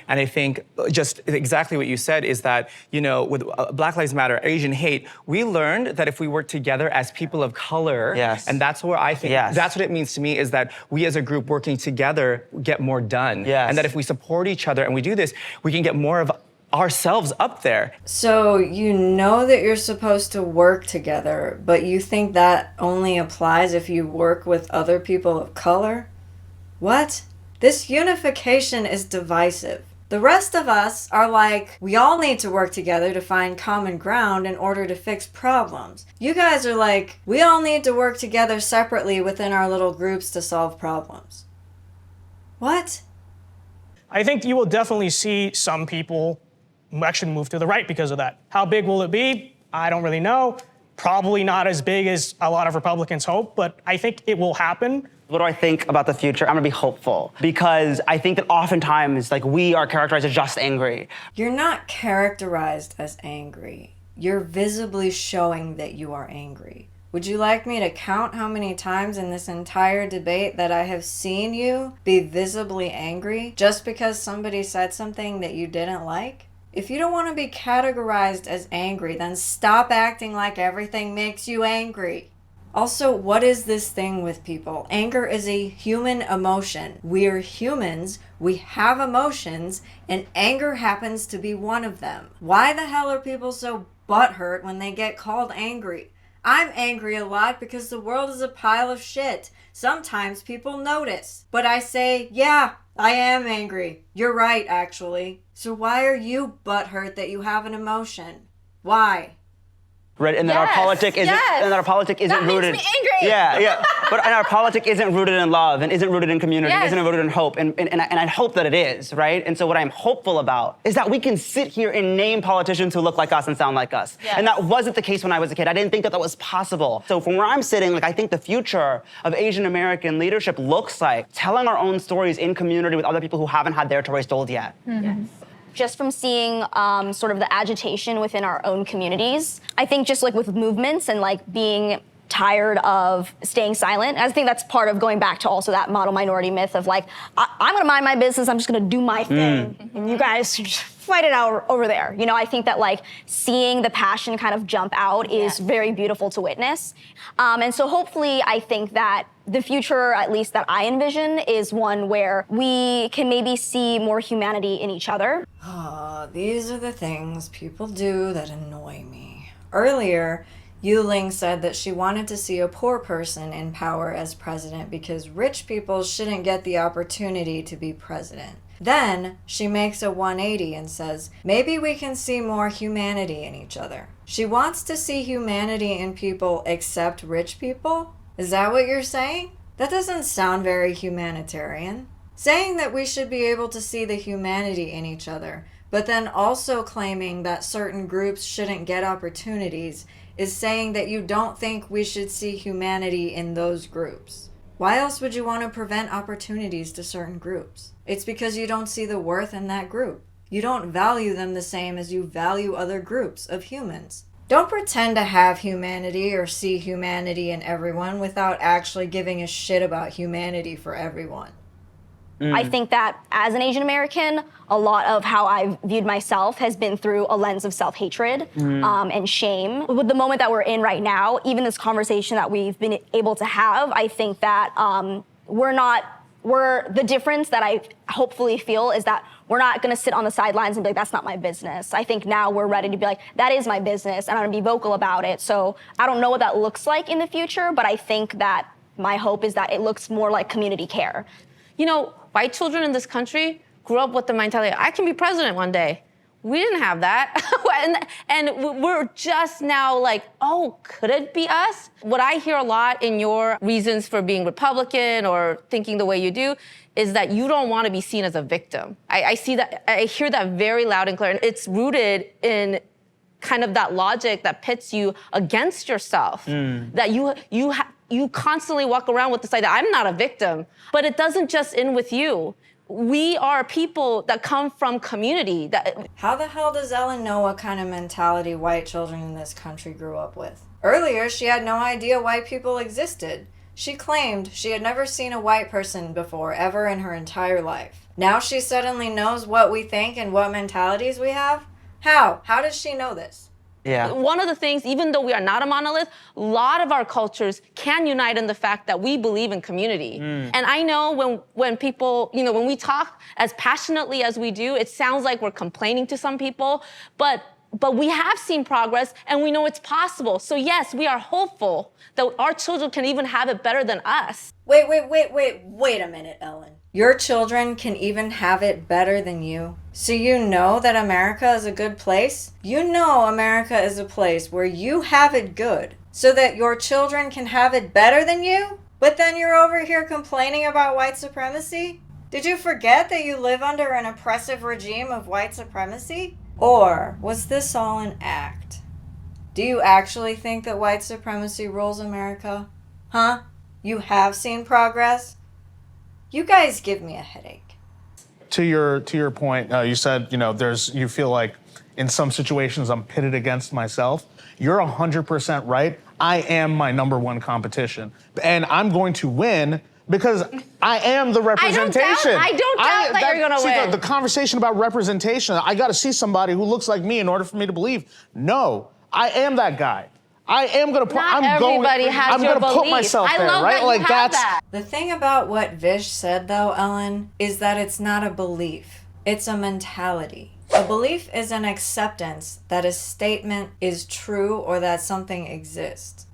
G: And I think just exactly what you said is that, you know, with Black Lives Matter, Asian hate, we learned that if we work together as people of color,
L: Yes.
G: and that's where I think,
L: Yes.
G: that's what it means to me, is that we as a group working together get more done.
L: Yes.
G: And that if we support each other and we do this, we can get more of ourselves up there.
C: So you know that you're supposed to work together, but you think that only applies if you work with other people of color? What? This unification is divisive. The rest of us are like, we all need to work together to find common ground in order to fix problems. You guys are like, we all need to work together separately within our little groups to solve problems. What?
D: I think you will definitely see some people actually move to the right because of that. How big will it be? I don't really know. Probably not as big as a lot of Republicans hope, but I think it will happen.
L: What do I think about the future? I'm gonna be hopeful because I think that oftentimes, like, we are characterized as just angry.
C: You're not characterized as angry. You're visibly showing that you are angry. Would you like me to count how many times in this entire debate that I have seen you be visibly angry just because somebody said something that you didn't like? If you don't want to be categorized as angry, then stop acting like everything makes you angry. Also, what is this thing with people? Anger is a human emotion. We're humans, we have emotions, and anger happens to be one of them. Why the hell are people so butthurt when they get called angry? I'm angry a lot because the world is a pile of shit. Sometimes people notice. But I say, yeah, I am angry. You're right, actually. So why are you butthurt that you have an emotion? Why?
L: Right, and that our politic isn't, and that our politic isn't rooted.
B: Makes me angry.
L: Yeah. But and our politic isn't rooted in love, and isn't rooted in community, isn't rooted in hope, and I hope that it is, right? And so what I'm hopeful about is that we can sit here and name politicians who look like us and sound like us.
B: Yes.
L: And that wasn't the case when I was a kid. I didn't think that that was possible. So from where I'm sitting, like, I think the future of Asian American leadership looks like telling our own stories in community with other people who haven't had their stories told yet.
F: Yes. Just from seeing sort of the agitation within our own communities, I think just like with movements and like being tired of staying silent. I think that's part of going back to also that model minority myth of like, I'm gonna mind my business, I'm just gonna do my thing, and you guys just fight it out over there. You know, I think that like seeing the passion kind of jump out is very beautiful to witness. And so hopefully I think that the future, at least that I envision, is one where we can maybe see more humanity in each other.
C: These are the things people do that annoy me. Earlier, Yuling said that she wanted to see a poor person in power as president because rich people shouldn't get the opportunity to be president. Then she makes a 180 and says, maybe we can see more humanity in each other. She wants to see humanity in people except rich people? Is that what you're saying? That doesn't sound very humanitarian. Saying that we should be able to see the humanity in each other, but then also claiming that certain groups shouldn't get opportunities is saying that you don't think we should see humanity in those groups. Why else would you want to prevent opportunities to certain groups? It's because you don't see the worth in that group. You don't value them the same as you value other groups of humans. Don't pretend to have humanity or see humanity in everyone without actually giving a shit about humanity for everyone.
F: I think that as an Asian American, a lot of how I've viewed myself has been through a lens of self-hatred and shame. With the moment that we're in right now, even this conversation that we've been able to have, I think that the difference that I hopefully feel is that we're not gonna sit on the sidelines and be like, that's not my business. I think now we're ready to be like, that is my business, and I'm gonna be vocal about it. So I don't know what that looks like in the future, but I think that my hope is that it looks more like community care.
B: You know, white children in this country grew up with the mentality, I can be president one day. We didn't have that. and we're just now like, oh, could it be us? What I hear a lot in your reasons for being Republican or thinking the way you do is that you don't want to be seen as a victim. I see that, I hear that very loud and clear. And it's rooted in kind of that logic that pits you against yourself. That you constantly walk around with this idea, I'm not a victim. But it doesn't just end with you. We are people that come from community.
C: How the hell does Ellen know what kind of mentality white children in this country grew up with? Earlier, she had no idea white people existed. She claimed she had never seen a white person before, ever in her entire life. Now she suddenly knows what we think and what mentalities we have? How? How does she know this?
L: Yeah.
B: One of the things, even though we are not a monolith, a lot of our cultures can unite in the fact that we believe in community. And I know when people, you know, when we talk as passionately as we do, it sounds like we're complaining to some people, but we have seen progress and we know it's possible. So yes, we are hopeful that our children can even have it better than us.
C: Wait a minute, Ellen. Your children can even have it better than you? So you know that America is a good place? You know America is a place where you have it good, so that your children can have it better than you? But then you're over here complaining about white supremacy? Did you forget that you live under an oppressive regime of white supremacy? Or was this all an act? Do you actually think that white supremacy rules America? Huh? You have seen progress? You guys give me a headache.
I: To your point, you said, you know, you feel like in some situations I'm pitted against myself. You're 100% right. I am my number one competition. And I'm going to win because I am the representation.
B: I don't doubt that you're gonna win.
I: The conversation about representation, I gotta see somebody who looks like me in order for me to believe. No, I am that guy. I am gonna put.
B: Not everybody has your
I: gonna put myself there,
B: love
I: right?
B: that
I: Like
B: you have
I: that's
B: that.
C: The thing about what Vish said, though, Ellen, is that it's not a belief. It's a mentality. A belief is an acceptance that a statement is true or that something exists.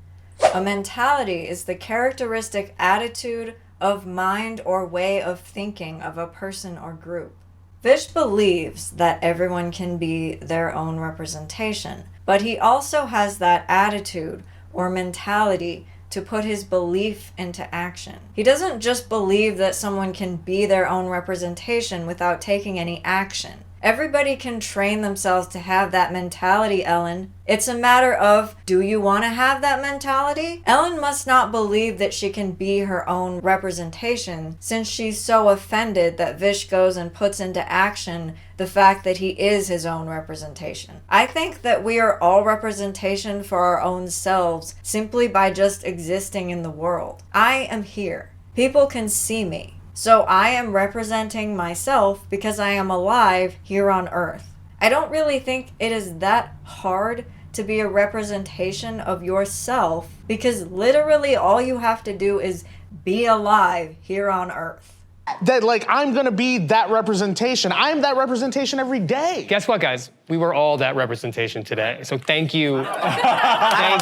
C: A mentality is the characteristic attitude of mind or way of thinking of a person or group. Vish believes that everyone can be their own representation, but he also has that attitude or mentality to put his belief into action. He doesn't just believe that someone can be their own representation without taking any action. Everybody can train themselves to have that mentality, Ellen. It's a matter of, do you want to have that mentality? Ellen must not believe that she can be her own representation since she's so offended that Vish goes and puts into action the fact that he is his own representation. I think that we are all representation for our own selves simply by just existing in the world. I am here. People can see me. So I am representing myself because I am alive here on Earth. I don't really think it is that hard to be a representation of yourself because literally all you have to do is be alive here on Earth.
I: that like I'm gonna be that representation. I'm that representation every day.
A: Guess what, guys? We were all that representation today. So thank you.
L: I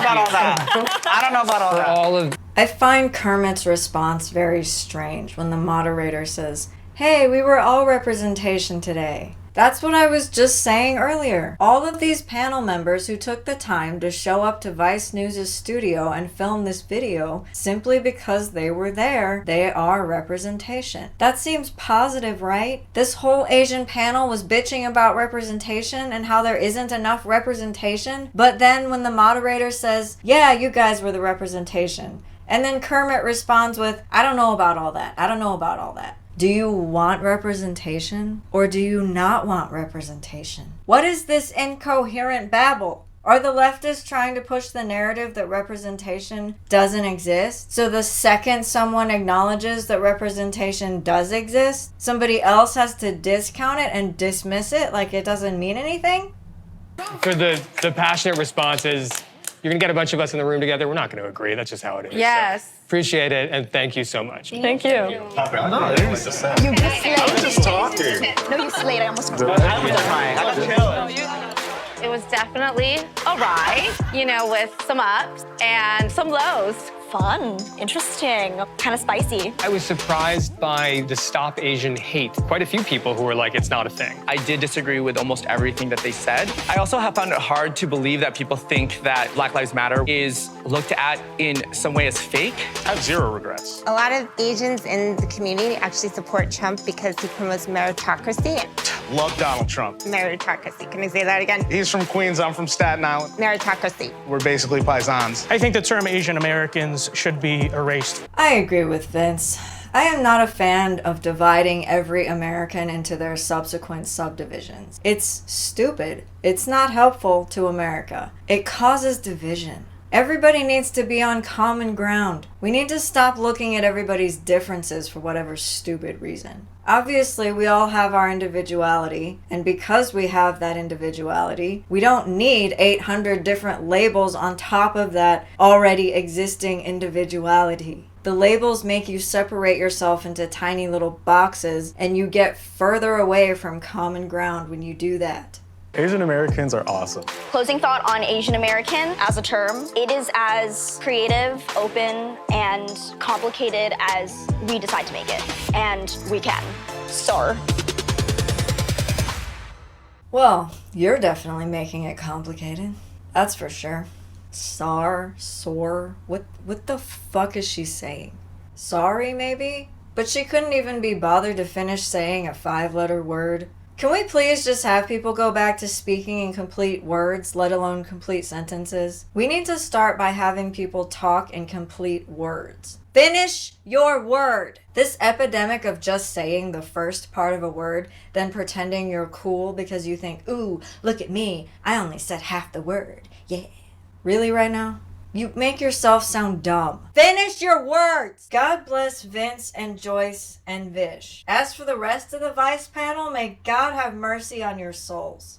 L: don't know about all that.
C: I find Kermit's response very strange when the moderator says, Hey, we were all representation today. That's what I was just saying earlier. All of these panel members who took the time to show up to Vice News' studio and film this video simply because they were there, they are representation. That seems positive, right? This whole Asian panel was bitching about representation and how there isn't enough representation, but then when the moderator says, yeah, you guys were the representation, and then Kermit responds with, I don't know about all that. I don't know about all that. Do you want representation or do you not want representation? What is this incoherent babble? Are the leftists trying to push the narrative that representation doesn't exist? So the second someone acknowledges that representation does exist, somebody else has to discount it and dismiss it like it doesn't mean anything?
A: For the passionate responses, you're gonna get a bunch of us in the room together. We're not gonna agree. That's just how it is.
B: Yes.
A: So, appreciate it, and thank you so much.
J: Thank you.
H: No, it is just sad.
F: You just slayed.
H: I'm just talking.
F: No, you slayed. I almost
B: It was definitely a ride, you know, with some ups and some lows.
F: fun, interesting, kind of spicy.
A: I was surprised by the Stop Asian hate. Quite a few people who were like, it's not a thing.
G: I did disagree with almost everything that they said. I also have found it hard to believe that people think that Black Lives Matter is looked at in some way as fake.
I: I have zero regrets.
K: A lot of Asians in the community actually support Trump because he promotes meritocracy.
I: Love Donald Trump.
K: Meritocracy. Can I say that again?
I: He's from Queens, I'm from Staten Island.
K: Meritocracy.
I: We're basically paisans.
D: I think the term Asian Americans should be erased.
C: I agree with Vince. I am not a fan of dividing every American into their subsequent subdivisions. It's stupid. It's not helpful to America. It causes division. Everybody needs to be on common ground. We need to stop looking at everybody's differences for whatever stupid reason. Obviously, we all have our individuality, and because we have that individuality, we don't need 800 different labels on top of that already existing individuality. The labels make you separate yourself into tiny little boxes, and you get further away from common ground when you do that.
H: Asian Americans are awesome.
F: Closing thought on Asian American as a term. It is as creative, open, and complicated as we decide to make it. And we can. So.
C: Well, you're definitely making it complicated. That's for sure. Sore, what the fuck is she saying? Sorry, maybe? But she couldn't even be bothered to finish saying a 5-letter word. Can we please just have people go back to speaking in complete words, let alone complete sentences? We need to start by having people talk in complete words. Finish your word! This epidemic of just saying the first part of a word, then pretending you're cool because you think, ooh, look at me, I only said half the word, yeah. Really right now? You make yourself sound dumb. Finish your words! God bless Vince and Joyce and Vish. As for the rest of the Vice panel, may God have mercy on your souls.